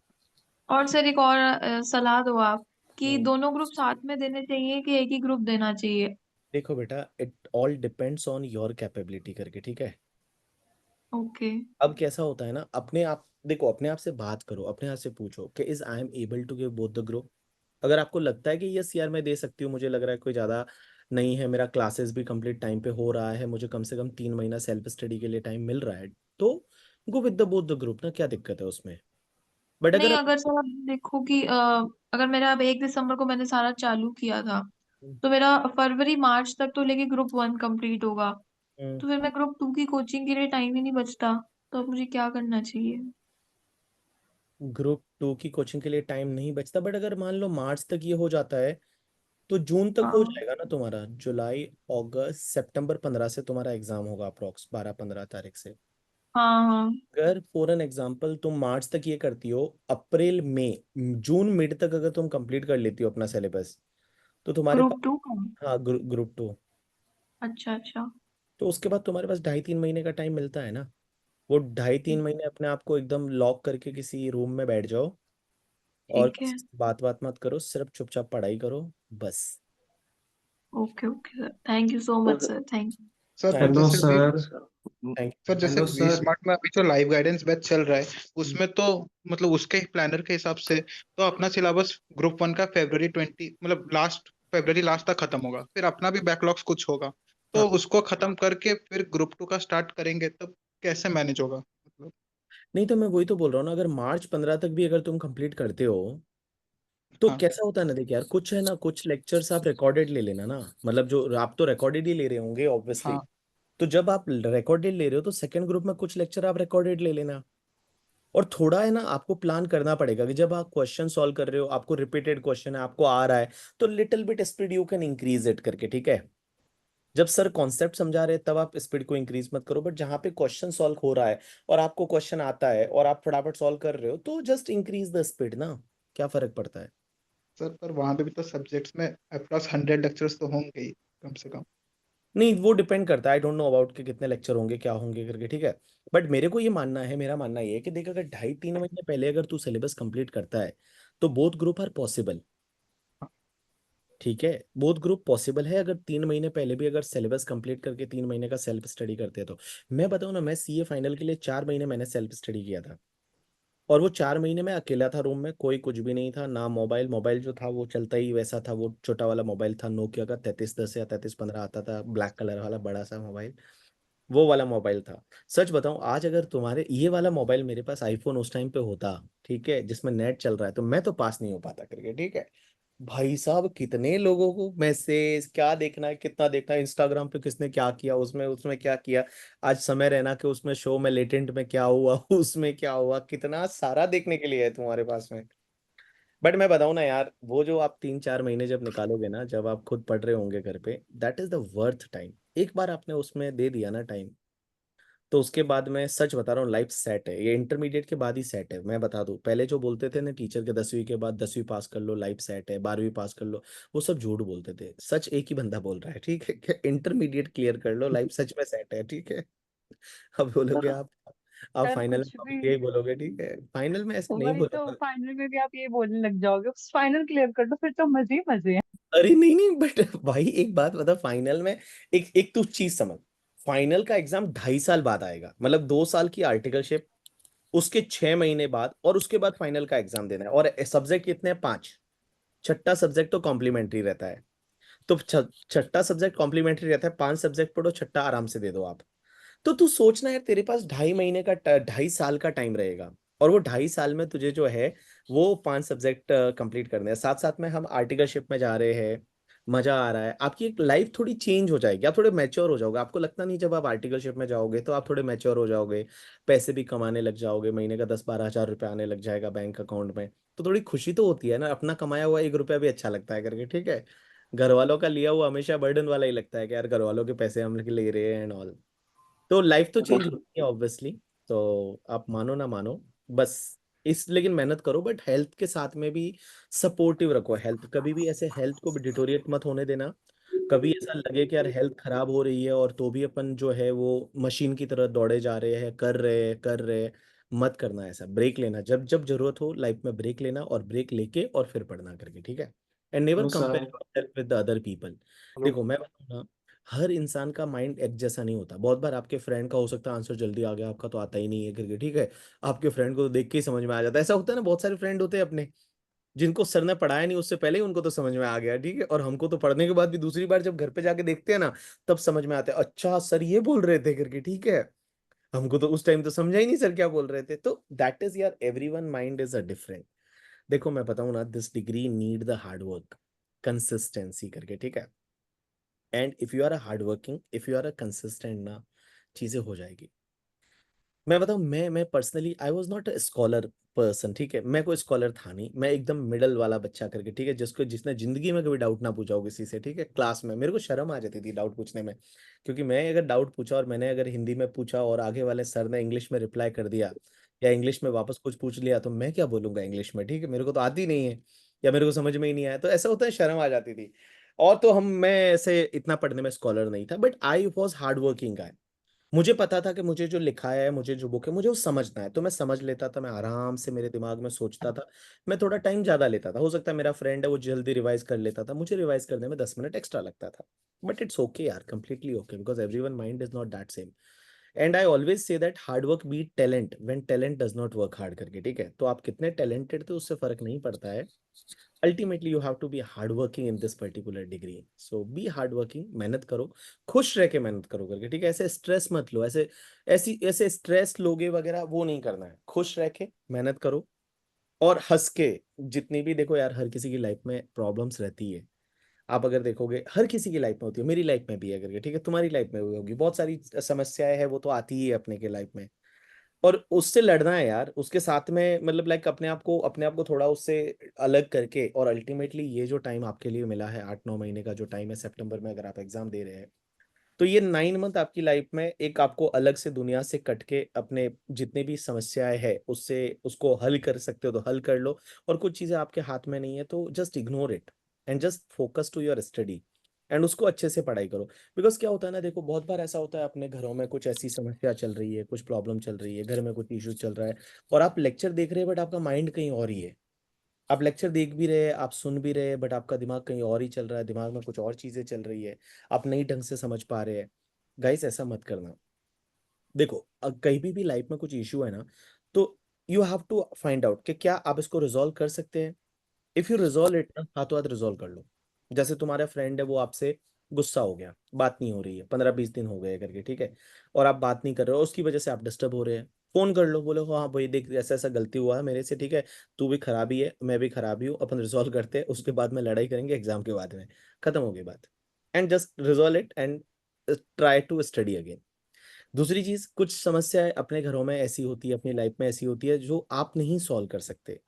और सर एक और सलाह दो आप कि दोनों ग्रुप साथ में देने चाहिए कि एक ही ग्रुप देना चाहिए? देखो बेटा, it all depends on your capability करके, ठीक है। ओके। अब कैसा होता है ना, अपने आप देखो, अपने आप से बात करो, अपने आप से पूछो कि is I am able to give both the group. अगर आपको लगता है कि यस यार मैं दे सकती हूँ, मुझे लग रहा है कोई ज़्यादा नहीं है, मेरा क्लासेस भी कंप्लीट टाइम पे हो रहा है, मुझे कम से कम 3 महीना सेल्फ स्टडी के लिए टाइम मिल रहा है, तो go with the both the group ना, क्या दिक्कत है उसमें। बट नहीं, अगर अगर सर आप देखो कि अगर मेरा अब 1 दिसंबर को मैंने सारा चालू किया था, तो मेरा फरवरी मार्च तक तो लेके ग्रुप 1 कंप्लीट होगा, तो फिर मैं ग्रुप 2 की कोचिंग के लिए टाइम ही नहीं बचता, तो अब मुझे क्या करना चाहिए? ग्रुप 2 की कोचिंग के लिए टाइम नहीं बचता, बट अगर मान लो मार्च तक ये हो जाता है तो जून तक हो हाँ जाएगा ना तुम्हारा। जुलाई, अगस्त, सितंबर 15 से तुम्हारा एग्जाम होगा, अप्रोक्स 12-15 तारीख से। हाँ हाँ। अगर फॉर एन एग्जाम्पल तुम मार्च तक ये करती हो, अप्रैल मई जून मिड तक अगर तुम कंप्लीट कर लेती हो अपना सिलेबस, तो तुम्हारे पास, ग्रुप 2 का? हाँ ग्रुप 2, अच्छा अच्छा। तो उसके बाद तुम्हारे पास 2.5-3 महीने का टाइम मिलता है ना। वो 2.5-3 महीने अपने आप को एकदम लॉक करके किसी रूम में बैठ जाओ और ठीक है। किसी से बात बात मत करो, सिर्फ चुपचाप पढ़ाई करो बस। Okay okay sir, thank you so much sir, thank you. Sir thank hello जैसे वी सर। थैंक सर जैसे हेलो वी सर। स्मार्ट में अभी जो लाइव गाइडेंस बैच चल रहा है उसमें तो मतलब उसके प्लानर के हिसाब से तो अपना सिलेबस ग्रुप 1 का February 20 मतलब लास्ट फरवरी लास्ट तक खत्म होगा, फिर अपना भी बैकलॉग्स कुछ होगा, हाँ। तो उसको खत्म करके फिर ग्रुप 2 का स्टार्ट करेंगे, तब कैसे मैनेज होगा मतलब? नहीं तो मैं वही तो बोल रहा हूँ ना, अगर मार्च 15 तक भी अगर तुम कंप्लीट करते हो तो हाँ कैसा होता है ना, देख यार, कुछ है ना, कुछ लेक्चर्स आप रिकॉर्डेड ले लेना ना, मतलब जो आप तो रिकॉर्डेड ही ले रहे होंगे ऑब्वियसली। हाँ तो जब आप रिकॉर्डेड ले रहे हो तो सेकंड ग्रुप में कुछ लेक्चर आप रिकॉर्डेड ले लेना। और थोड़ा है ना, आपको प्लान करना पड़ेगा कि जब आप क्वेश्चन सॉल्व कर रहे हो, आपको रिपीटेड क्वेश्चन है, आपको आ रहा है, तो little bit speed you can increase it करके, ठीक है। जब सर कॉन्सेप्ट समझा रहे हैं तब आप स्पीड को इंक्रीज मत करो, बट जहां पे क्वेश्चन सॉल्व हो रहा है और आपको क्वेश्चन आता है और आप फटाफट सॉल्व कर रहे हो, तो जस्ट इंक्रीज द स्पीड ना, क्या फर्क पड़ता है। सर, पर वहां पे भी तो सब्जेक्ट्स में अप्रॉक्स 100 लेक्चर्स तो होंगे ही कम से कम। नहीं वो डिपेंड करता है, आई डोंट नो अबाउट कि कितने लेक्चर होंगे क्या होंगे करके, ठीक है। बट मेरे को ये मानना है, मेरा मानना ये है कि देख, अगर 2.5-3 महीने पहले अगर तू सिलेबस कंप्लीट करता है तो बोथ ग्रुप आर पॉसिबल, ठीक है। बोथ ग्रुप पॉसिबल है, अगर 3 महीने पहले भी अगर सिलेबस कंप्लीट करके 3 महीने का सेल्फ स्टडी करते हैं तो। मैं बताऊं ना, मैं सीए फाइनल के लिए 4 महीने मैंने सेल्फ स्टडी किया था, और वो 4 महीने में अकेला था रूम में, कोई कुछ भी नहीं था ना, मोबाइल मोबाइल जो था वो चलता ही वैसा था, वो छोटा वाला मोबाइल था नोकिया का 3310 या 3315 आता था, ब्लैक कलर वाला बड़ा सा मोबाइल, वो वाला मोबाइल था। सच बताऊं, आज अगर तुम्हारे ये वाला मोबाइल मेरे पास आईफोन उस टाइम पे होता, ठीक है, जिसमें नेट चल रहा है, तो मैं तो पास नहीं हो पाता करके, ठीक है। भाई साहब, कितने लोगों को मैसेज क्या देखना है, कितना देखना है, इंस्टाग्राम पे किसने क्या किया, उसमें उसमें क्या किया, आज समय रहना कि उसमें शो में लेटेंट में क्या हुआ उसमें क्या हुआ, कितना सारा देखने के लिए है तुम्हारे पास में। बट मैं बताऊं ना यार, वो जो आप 3-4 महीने जब निकालोगे ना, जब आप खुद पढ़ रहे होंगे घर पे, that is the worth time. एक बार आपने उसमें दे दिया ना टाइम, तो उसके बाद मैं सच बता रहा हूँ, लाइफ सेट है, ये इंटरमीडिएट के बाद ही सेट है। मैं बता दूं, पहले जो बोलते थे ना टीचर के 10वीं के बाद 10वीं पास कर लो लाइफ सेट है, 12वीं पास कर लो, वो सब झूठ बोलते थे। सच एक ही बंदा बोल रहा है, ठीक है, कि इंटरमीडिएट क्लियर कर लो, लाइफ सच में सेट है, ठीक है। अब बोलोगे सर आप सर फाइनल कुछ में भी, भी यही बोलोगे, ठीक है, फाइनल में ऐसे नहीं वही तो बोलूंगा। फाइनल में भी आप ये बोलने लग जाओगे, फाइनल क्लियर कर दो फिर तो मजे ही मजे हैं। अरे नहीं नहीं, बट भाई एक बात बता, फाइनल में एक एक तू चीज समझ, फाइनल का एग्जाम 2.5 साल बाद आएगा, मतलब 2 साल की आर्टिकलशिप, उसके 6 महीने बाद, और उसके बाद फाइनल का एग्जाम देना है, और सब्जेक्ट कितने हैं, 5। छठा सब्जेक्ट तो कॉम्प्लीमेंट्री रहता है, तो छठा सब्जेक्ट कॉम्प्लीमेंट्री रहता है, 5 सब्जेक्ट पढ़ो, छठा आराम से दे दो आप। तो तू सोचना है, तेरे पास 2.5 महीने का 2.5 साल का टाइम रहेगा, और वो 2.5 साल में तुझे जो है वो 5 सब्जेक्ट कंप्लीट करने हैं, साथ साथ में हम आर्टिकलशिप में जा रहे हैं, मजा आ रहा है, आपकी एक लाइफ थोड़ी चेंज हो जाएगी, आप थोड़े मैच्योर हो जाओगे, आपको लगता नहीं, जब आप आर्टिकलशिप में जाओगे तो आप थोड़े मैच्योर हो जाओगे, पैसे भी कमाने लग जाओगे, महीने का 10-12 हज़ार रुपये आने लग जाएगा बैंक अकाउंट में, तो थोड़ी खुशी तो होती है ना, अपना कमाया हुआ 1 रुपया भी अच्छा लगता है करके, ठीक है। घर वालों का लिया हुआ हमेशा बर्डन वाला ही लगता है कि यार घर वालों के पैसे हम ले रहे हैं एंड ऑल। तो लाइफ तो चेंज होती है ऑब्वियसली, तो आप मानो ना मानो, बस इस लेकिन मेहनत करो, बट हेल्थ के साथ में भी सपोर्टिव रखो, हेल्थ कभी भी ऐसे हेल्थ को भी डिटोरिएट मत होने देना। कभी ऐसा लगे कि यार हेल्थ खराब हो रही है और तो भी अपन जो है वो मशीन की तरह दौड़े जा रहे हैं, कर रहे हैं, मत करना ऐसा, ब्रेक लेना, जब जब जरूरत हो लाइफ में ब्रेक लेना, और ब्रेक लेके और फिर पढ़ना करके, ठीक है। And never hello compare sir. Yourself with the other people. Hello. देखो मैं बताऊँ ना, हर इंसान का माइंड एक जैसा नहीं होता। बहुत बार आपके फ्रेंड का हो सकता है आंसर जल्दी आ गया, आपका तो आता ही नहीं है करके, ठीक है, आपके फ्रेंड को तो देख के ही समझ में आ जाता है। ऐसा होता है ना, बहुत सारे फ्रेंड होते हैं अपने, जिनको सर ने पढ़ाया नहीं उससे पहले ही उनको तो समझ में आ गया, ठीक है, और हमको तो पढ़ने के बाद भी दूसरी बार जब घर पे जाके देखते हैं ना, तब समझ में आता है, अच्छा सर ये बोल रहे थे करके, ठीक है। हमको तो उस टाइम तो समझा ही नहीं सर क्या बोल रहे थे। तो दैट इज यार, everyone mind is a different. देखो मैं बताऊं ना, this degree need the hard work, consistency करके, ठीक है। And if you are a hard working, if you are a consistent ना, चीजें हो जाएगी। मैं बताऊं, मैं personally I was not a scholar person, ठीक है, मैं कोई स्कॉलर था नहीं, मैं एकदम मिडल वाला बच्चा करके, ठीक है, जिसने जिंदगी में कभी डाउट ना पूछा हो किसी से, ठीक है। क्लास में मेरे को शर्म आ जाती थी डाउट पूछने में, क्योंकि मैं अगर डाउट पूछा और मैंने अगर हिंदी में पूछा और आगे वाले सर ने इंग्लिश में रिप्लाई कर दिया या इंग्लिश में वापस कुछ पूछ लिया, तो मैं क्या बोलूंगा इंग्लिश में, ठीक है, मेरे को तो आती नहीं है या मेरे को समझ में ही नहीं आया, तो ऐसा होता है, शर्म आ जाती थी। और तो मैं ऐसे इतना पढ़ने में स्कॉलर नहीं था, but I was hard working गाय। मुझे पता था कि मुझे जो लिखा है, मुझे जो बुक है, मुझे वो समझना है, तो मैं समझ लेता था, मैं आराम से मेरे दिमाग में सोचता था। मैं थोड़ा टाइम ज्यादा लेता था, हो सकता है मेरा फ्रेंड है वो जल्दी रिवाइज कर लेता था, मुझे रिवाइज करने में 10 मिनट एक्स्ट्रा लगता था। बट इट्स ओके यार, completely okay, because everyone mind is not that same. And I always say that hard work beat talent when talent does not work hard करके, ठीक है। तो आप कितने टैलेंटेड थे उससे फर्क नहीं पड़ता है, ultimately you have to be hard working in this particular degree. So be hard working, मेहनत करो, खुश रह के मेहनत करो करके, ठीक है। ऐसे स्ट्रेस मत लो, ऐसे स्ट्रेस लोगे वगैरह वो नहीं करना है, खुश रह के मेहनत करो और हंस के। जितनी भी, देखो यार, हर किसी की लाइफ में प्रॉब्लम्स रहती है, आप अगर देखोगे हर किसी की लाइफ में होती है, मेरी लाइफ में भी है करके, ठीक है, तुम्हारी लाइफ में भी होगी, बहुत सारी समस्याएं हैं, वो तो आती ही है अपने के लाइफ में। और उससे लड़ना है यार, उसके साथ में, मतलब लाइक अपने आप को थोड़ा उससे अलग करके, और अल्टीमेटली ये जो टाइम आपके लिए मिला है, 8-9 महीने का जो टाइम है, सितंबर में अगर आप एग्जाम दे रहे हैं, तो ये 9 मंथ आपकी लाइफ में एक आपको अलग से दुनिया से कट के अपने जितने भी समस्याएं है उससे उसको हल कर सकते हो तो हल कर लो। और कुछ चीजें आपके हाथ में नहीं है तो just ignore it and just focus to your study and उसको अच्छे से पढ़ाई करो। बिकॉज क्या होता है ना, देखो बहुत बार ऐसा होता है अपने घरों में कुछ ऐसी समस्या चल रही है, कुछ प्रॉब्लम चल रही है, घर में कुछ इश्यू चल रहा है, और आप लेक्चर देख रहे हैं बट आपका माइंड कहीं और ही है। आप लेक्चर देख भी रहे हैं, आप सुन भी रहे हैं, बट आपका दिमाग कहीं और ही चल रहा है, दिमाग में कुछ और चीजें चल रही है, आप नहीं ढंग से समझ पा रहे हैं। गाइस ऐसा मत करना। देखो कहीं भी लाइफ में कुछ इश्यू है ना, तो you have to find out कि क्या आप इसको रिजॉल्व कर सकते हैं। इफ यू रिजॉल्व इट ना, हाथों हाथ रिजॉल्व कर लो। जैसे तुम्हारा फ्रेंड है, वो आपसे गुस्सा हो गया, बात नहीं हो रही है, 15-20 दिन हो गए करके, ठीक है, और आप बात नहीं कर रहे हो, उसकी वजह से आप डिस्टर्ब हो रहे हैं, फोन कर लो, बोलो हाँ भाई देख ऐसा ऐसा गलती हुआ है मेरे से, ठीक है, तू भी खराबी है, मैं भी खराबी हूँ, अपन रिजॉल्व करते हैं, उसके बाद में लड़ाई करेंगे एग्जाम के बाद में, खत्म हो गई बात। And just resolve it and try to study again. दूसरी चीज, कुछ समस्याएं अपने घरों में ऐसी होती है, अपनी लाइफ में ऐसी होती है जो आप नहीं सॉल्व कर सकते।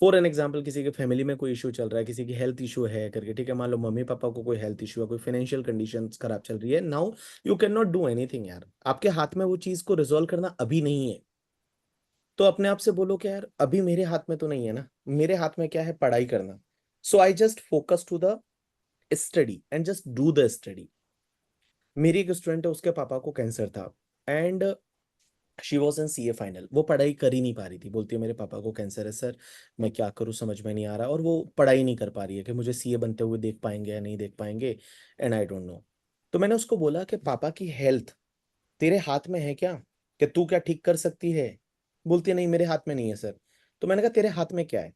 फॉर एन एग्जाम्पल, किसी के फैमिली में कोई इशू चल रहा है, किसी की हेल्थ इशू है करके, ठीक है, मान लो मम्मी पापा को कोई हेल्थ इशू है, कोई फाइनेंशियल कंडीशन खराब चल रही है, now you can not do anything यार, आपके हाथ में वो चीज को रिजॉल्व करना अभी नहीं है। तो अपने आप से बोलो कि यार अभी मेरे हाथ में तो नहीं है ना, मेरे हाथ में क्या है, पढ़ाई करना। So I just focus to the study and just do the study. मेरी एक स्टूडेंट है, उसके पापा को कैंसर था and she was in CA final. वो पढ़ाई कर ही नहीं पा रही थी, बोलती है मेरे पापा को कैंसर है सर, मैं क्या करूँ समझ में नहीं आ रहा, और वो पढ़ाई नहीं कर पा रही है कि मुझे सीए बनते हुए देख पाएंगे या नहीं देख पाएंगे, एंड आई डोंट नो। तो मैंने उसको बोला कि पापा की हेल्थ तेरे हाथ में है क्या, कि तू क्या ठीक कर सकती है। बोलती है नहीं मेरे हाथ में नहीं है सर। तो मैंने कहा तेरे हाथ में क्या है,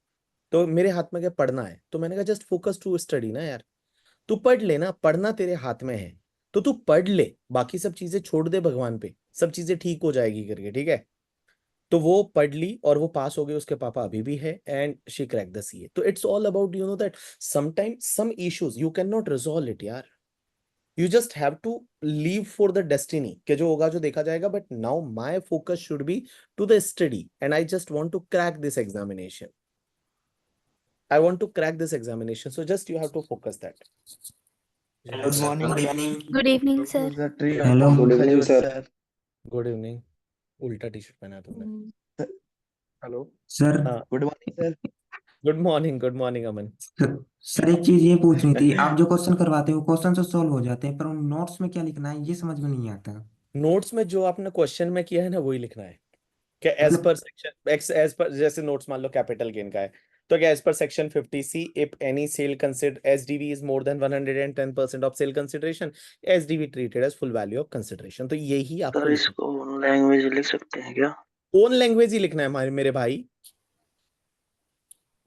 तो मेरे हाथ में क्या, पढ़ना है। तो मैंने कहा जस्ट फोकस टू स्टडी ना यार, तू पढ़ ले ना, पढ़ना तेरे हाथ में है, तो तू पढ़ ले, बाकी सब चीजें छोड़ दे भगवान पे, सब चीजें ठीक हो जाएगी करके, ठीक है। तो वो पढ़ ली और वो पास हो गई, उसके पापा अभी भी है and she crack the CA. तो it's all about you know that sometimes some issues you can not resolve it यार, you just have to leave for the destiny, के जो होगा जो देखा जाएगा, but now my focus should be to the study and I just want to crack this examination. I want to crack this examination, so just you have to focus that. Hello sir. Good evening. Good evening sir. Hello. Good evening sir. Good evening. उल्टा टी शर्ट पहना है तुमने। हेलो सर हाँ good morning sir. Good morning Aman. Sir एक चीज ये पूछनी थी, आप जो क्वेश्चन करवाते हो क्वेश्चन तो सॉल्व हो जाते हैं, पर उन नोट्स में क्या लिखना है ये समझ में नहीं आता। नोट्स में जो आपने क्वेश्चन में किया है ना वही लिखना है, कि एज मतलब पर सेक्शन एज पर, जैसे नोट्स मान लो कैपिटल गेन का है, तो क्या as per section 50C if any sale consider SDV is more than 110% of sale consideration, SDV treated as full value of consideration. तो यही आपको सर इसको लैंग्वेज लिख सकते हैं क्या? ओन लैंग्वेज ही लिखना है मेरे भाई,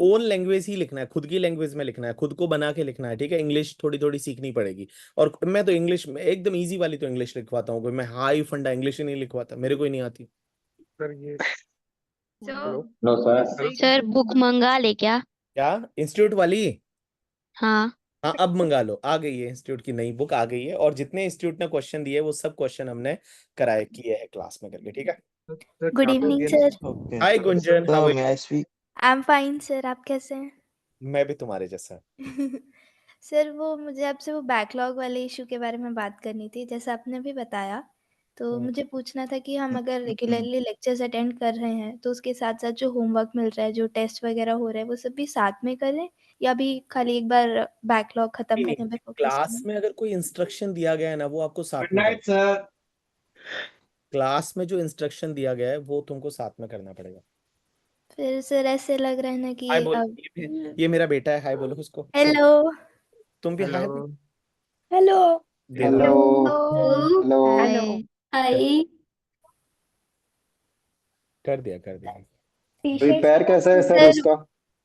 ओन लैंग्वेज ही लिखना है, खुद की लैंग्वेज में लिखना है, खुद को बना के लिखना है, ठीक है। इंग्लिश थोड़ी थोड़ी सीखनी पड़ेगी, और मैं तो इंग्लिश में एकदम इजी वाली तो इंग्लिश लिखवाता हूँ, कोई मैं हाई फंडा इंग्लिश ही नहीं लिखवाता, मेरे को ही नहीं आती। सर ये तो सर सर बुक मंगा ले क्या? क्या इंस्टीट्यूट वाली? हाँ हाँ अब मंगा लो, आ गई है इंस्टीट्यूट की नई बुक आ गई है, और जितने इंस्टीट्यूट ने क्वेश्चन दिए वो सब क्वेश्चन हमने कराए किए हैं क्लास में करके, ठीक है। Good evening sir. Hi Gunjan, how are you? I am fine sir, आप कैसे हैं? मैं भी तुम्हारे जैसा। सर वो मुझे आपसे वो बैकलॉग वाले इशू के बारे में बात करनी थी, जैसा आपने भी बताया। तो मुझे पूछना था कि हम अगर रेगुलरली लेक्चर्स अटेंड कर रहे हैं तो उसके साथ साथ जो होमवर्क मिल रहा है, जो टेस्ट वगैरह हो रहा है, वो सब भी साथ में करें या भी खाली एक बार बैकलॉग खत्म नहीं करने पे फोकस क्लास करें? में अगर कोई इंस्ट्रक्शन दिया गया है ना वो आपको साथ गुड में नाइट सर। क्लास में जो इंस्ट्रक्शन दिया गया है वो तुमको साथ में करना पड़ेगा। फिर सर ऐसे लग रहा है ना हाय कि बोलो, अब ये मेरा बेटा है, हाय बोलो उसको। हेलो तुम भी हाय हेलो हेलो देना। हेलो हेलो हाय हाय। कर दिया अभी टी-शर्ट पैर कैसा है सर सर उसका?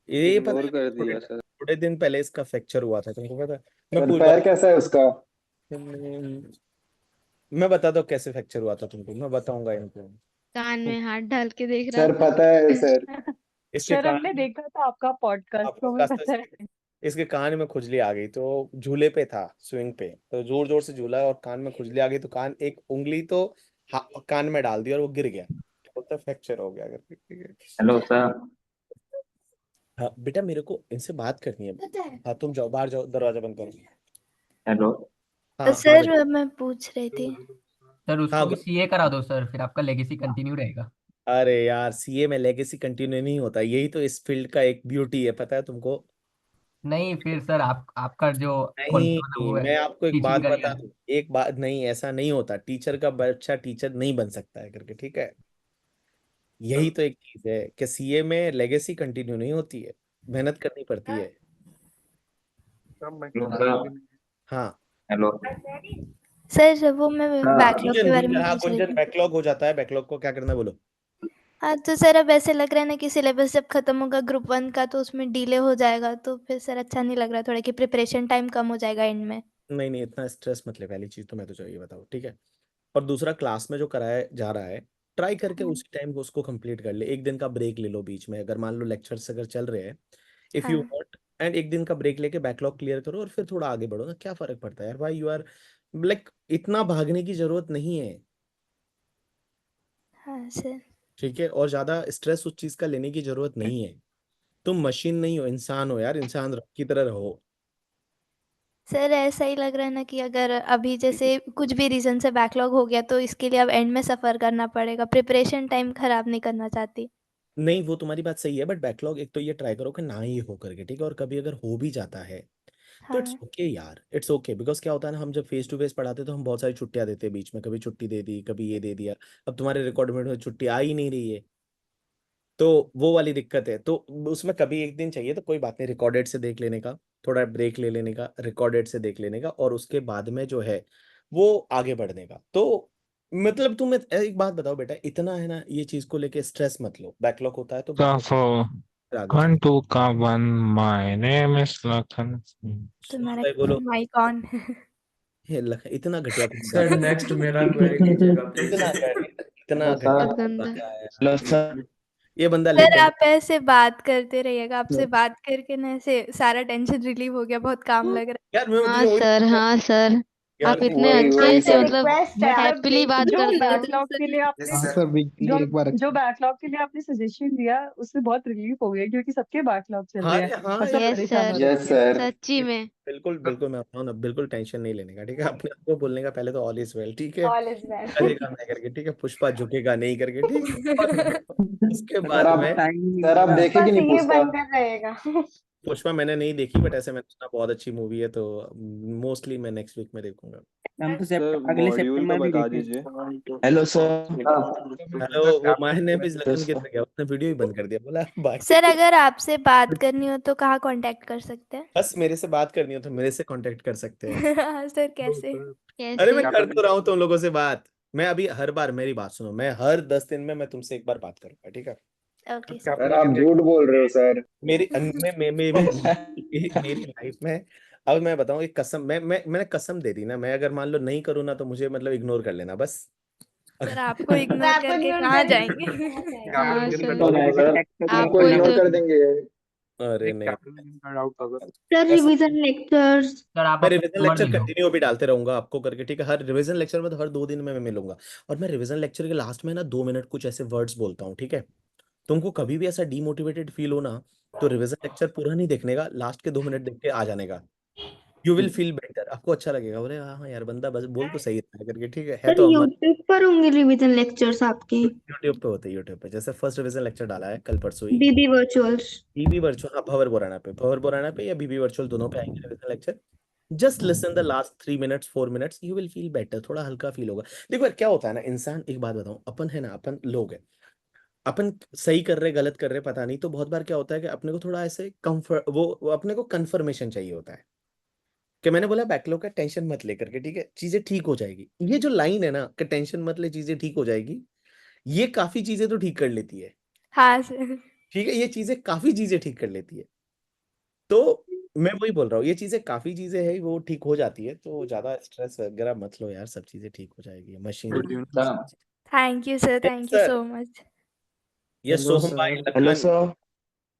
ये पता इग्नोर है कर दिया सर। थोड़े दिन पहले इसका फ्रैक्चर हुआ था, तुमको पता है? मैं सर पूरी पैर कैसा है उसका? मैं बताता हूँ कैसे फ्रैक्चर हुआ था तुमको, मैं बताऊंगा इनको। कान में हाथ डाल के देख रहा सर था। पता है सर। इसके सर हमने कान देखा था आपका पॉडकास्ट, तो हमें पॉडकास्ट पता है। इसके कान में खुजली आ गई, तो झूले पे था स्विंग पे, तो जोर जोर से झूला और कान में खुजली आ गई, तो कान एक उंगली तो कान में डाल दी और वो गिर गया, बोलता फ्रैक्चर हो गया करके, ठीक है। Hello sir. हाँ बेटा मेरे को इनसे बात करनी है। हाँ तुम जाओ बाहर जाओ, दरवाजा बंद करो। हेलो हाँ सर मैं पूछ रही थी सर हाँ उसको भी सीए करा दो सर, फिर आपका लेगेसी कंटिन्यू रहेगा। अरे यार सीए में लेगेसी कंटिन्यू नहीं होता, यही तो इस फील्ड का एक ब्यूटी है, पता है तुमको? नहीं फिर सर आपका जो मतलब नहीं वो है मैं आपको एक बात टीचिंग बता करियर। दूं, एक बात नहीं, ऐसा नहीं होता, टीचर का बच्चा टीचर नहीं बन सकता है करके, ठीक है। यही तो एक चीज है कि सीए में लेगेसी कंटिन्यू नहीं होती है, मेहनत करनी पड़ती है। Hello sir. हाँ हेलो सर वो मैं बैकलॉग के गुंजन बारे में गुंजन, हाँ पूछ रही गुंजन थी। बैकलॉग हो जाता है, बैकलॉग को क्या करना है बोलो। हाँ तो सर अब ऐसे लग रहा है ना कि सिलेबस जब खत्म होगा ग्रुप 1 का तो उसमें डिले हो जाएगा, तो फिर सर अच्छा नहीं लग रहा, थोड़ा कि प्रिपरेशन टाइम कम हो जाएगा एंड में। नहीं नहीं इतना स्ट्रेस मत ले, पहली चीज तो मैं तो चाहिए बताओ, ठीक है। और दूसरा क्लास में जो कराया जा रहा है ट्राई करके हाँ उसी टाइम को उसको कंप्लीट कर ले, एक दिन का ब्रेक ले लो बीच में, अगर मान लो लेक्चर्स अगर चल रहे हैं इफ यू हाँ वांट, एंड एक दिन का ब्रेक लेके बैकलॉग क्लियर करो और फिर थोड़ा आगे बढ़ो ना, क्या फर्क पड़ता है यार भाई, यू आर लाइक इतना भागने की जरूरत नहीं है, हाँ सर। ठीक है। और ज्यादा स्ट्रेस उस चीज का लेने की जरूरत नहीं है, तुम मशीन नहीं हो, इंसान हो यार, इंसान की तरह रहो। सर ऐसा ही लग रहा है ना कि अगर अभी जैसे कुछ भी रीजन से बैकलॉग हो गया तो इसके लिए अब एंड में सफर करना पड़ेगा, प्रिपरेशन टाइम खराब नहीं करना चाहती। नहीं वो तुम्हारी बात सही है, बट बैकलॉग एक तो ये ट्राई करो कि ना ही हो करके, ठीक है। और कभी अगर हो भी जाता है तो इट्स हाँ ओके यार, इट्स ओके, बिकॉज क्या होता है ना, हम जब फेस टू फेस पढ़ाते हैं तो हम बहुत सारी छुट्टियां देते हैं बीच में, कभी छुट्टी दे दी, कभी ये दे दिया। अब तुम्हारे रिकॉर्ड में छुट्टी आ ही नहीं रही है, तो वो वाली दिक्कत है, तो उसमें कभी एक दिन चाहिए तो कोई बात नहीं, रिकॉर्डेड से देख लेने का, थोड़ा ब्रेक ले लेने का, रिकॉर्डेड से देख लेने का, और उसके बाद में जो है वो आगे बढ़ने का। तो मतलब तुम एक बात बताओ बेटा, इतना है ना ये चीज को लेके स्ट्रेस मत लो, बैकलॉग होता है तो बैकलॉग So, आगे चलो। 1 2 का 1, my name is Lakhan. तुम्हारा भाई बोलो, माइक ऑन। इतना घटिया कौन सर गाता नेक्स्ट मेरा क्वेरी लीजिएगा है? प्लीज। इतना घटिया बहुत कौन गंदा। गाता है? Hello sir. ये बंदा सर लेकिन आप ऐसे बात करते रहिएगा, आपसे बात करके ना ऐसे सारा टेंशन रिलीव हो गया, बहुत काम लग रहा यार मैं हाँ तुम्हें वही सर, हाँ सर, यार आप इतने वही अच्छे वही से सर। मतलब रिक्वेस्ट है मतलब हैप्पीली बात जो करते हो। बैकलॉग के लिए आपने हाँ सर वीकली जो एक बार जो बैकलॉग के लिए आपने सजेशन दिया उससे बहुत रिलीफ हो गया, क्योंकि सबके बैकलॉग चल हाँ रहे रे हैं हाँ और सब यार, यस परेशान हो सर, यस रखे हैं। सर। सच्ची में। बिल्कुल बिल्कुल मैं बताऊँ ना, बिल्कुल टेंशन नहीं लेने का, ठीक है। अपने आप को बोलने का पहले तो ऑल इज वेल, ठीक है, ऑल इज वेल। करेगा नहीं करके, ठीक है, पुष्पा झुकेगा नहीं करके, ठीक है। और उसके सर बाद आप में सर आप देखे बस कि नहीं ये पूछता? बनकर रहेगा। पुष्पा मैंने नहीं देखी, बट ऐसे मैंने सुना बहुत अच्छी मूवी है, तो मोस्टली मैं नेक्स्ट वीक में देखूंगा। हम तो सर अगले मॉड्यूल का सितंबर में बता देखेंगे। दीजिए। Hello sir. हेलो, वो माय नेम इज लखन किधर गया? उसने वीडियो ही बंद कर दिया, बोला बाय। सर अगर आपसे बात करनी हो तो कहाँ कांटेक्ट कर सकते हैं? बस मेरे से बात करनी हो तो मेरे से कांटेक्ट कर सकते हैं। सर कैसे? अरे मैं कैसे? कर तो रहा हूँ तुम लोगों से बात। मैं अभी हर बार, मेरी बात सुनो, मैं हर 10 दिन में मैं तुमसे एक बार बात करूंगा, ठीक है? Okay sir. सर आप झूठ बोल रहे हो सर। मेरी लाइफ में, अब मैं बताऊं एक कसम, मैंने कसम दे दी ना, मैं अगर मान लो नहीं करूँ ना तो मुझे मतलब इग्नोर कर लेना बस। सर आपको इग्नोर करके कहाँ जाएंगे? हाँ सर, सर आपको आपको ही इग्नोर तो कर देंगे। अरे नहीं, सर रिवीजन लेक्चर्स। सर आप मैं अपना रिवीजन नंबर लेक्चर दे दो। कंटिन्यू भी डालते रहूंगा आपको करके, ठीक है? हर रिवीजन लेक्चर में तो हर 2 दिन में मैं मिलूंगा, और मैं रिवीजन लेक्चर के लास्ट में ना 2 मिनट कुछ ऐसे वर्ड्स बोलता हूँ, ठीक है? तुमको कभी भी ऐसा डीमोटिवेटेड फील हो ना, तो रिवीजन लेक्चर पूरा नहीं देखने का, लास्ट के 2 मिनट देख के आ जाने का। यू विल फील बेटर, आपको अच्छा लगेगा, बोले हाँ हाँ यार बंदा बस बोल तो सही रहा है करके, ठीक है सर तो हमारे यूट्यूब पर होंगे रिवीजन लेक्चर्स आपके? यूट्यूब पे होते हैं, यूट्यूब पे जैसे फर्स्ट रिवीजन लेक्चर डाला है कल परसों ही, बीबी वर्चुअल्स। बीबी वर्चुअल, हाँ भवर बोराना पे या बीबी वर्चुअल दोनों पे आएंगे revision lecture. Just listen the last 3 minutes 4 minutes, you will feel better, थोड़ा हल्का फील होगा। देखो यार क्या होता है ना, इंसान, एक बात बताऊं, अपन है ना, अपन लोग है, अपन सही कर रहे गलत कर रहे पता नहीं, तो बहुत बार क्या होता है कि अपने को थोड़ा ऐसे कंफर्ट, वो अपने को कंफर्मेशन चाहिए होता है कि मैंने बोला बैकलॉग का टेंशन मत लेकर के, ठीक है, चीजें ठीक हो जाएगी। ये जो लाइन है ना कि टेंशन मत ले चीजें ठीक हो जाएगी, ये काफी चीजें तो ठीक कर लेती है, हाँ सर। ठीक है? ये चीजें काफी चीजें ठीक कर लेती है, तो मैं वही बोल रहा हूँ, ये चीजें काफी चीजें है वो ठीक हो जाती है, तो ज्यादा स्ट्रेस वगैरह मत लो यार, सब चीजें ठीक हो जाएगी, machine. Thank you sir, yes thank you sir, so much. Yes hello Soham भाई, sir. Hello Lakhan, sir.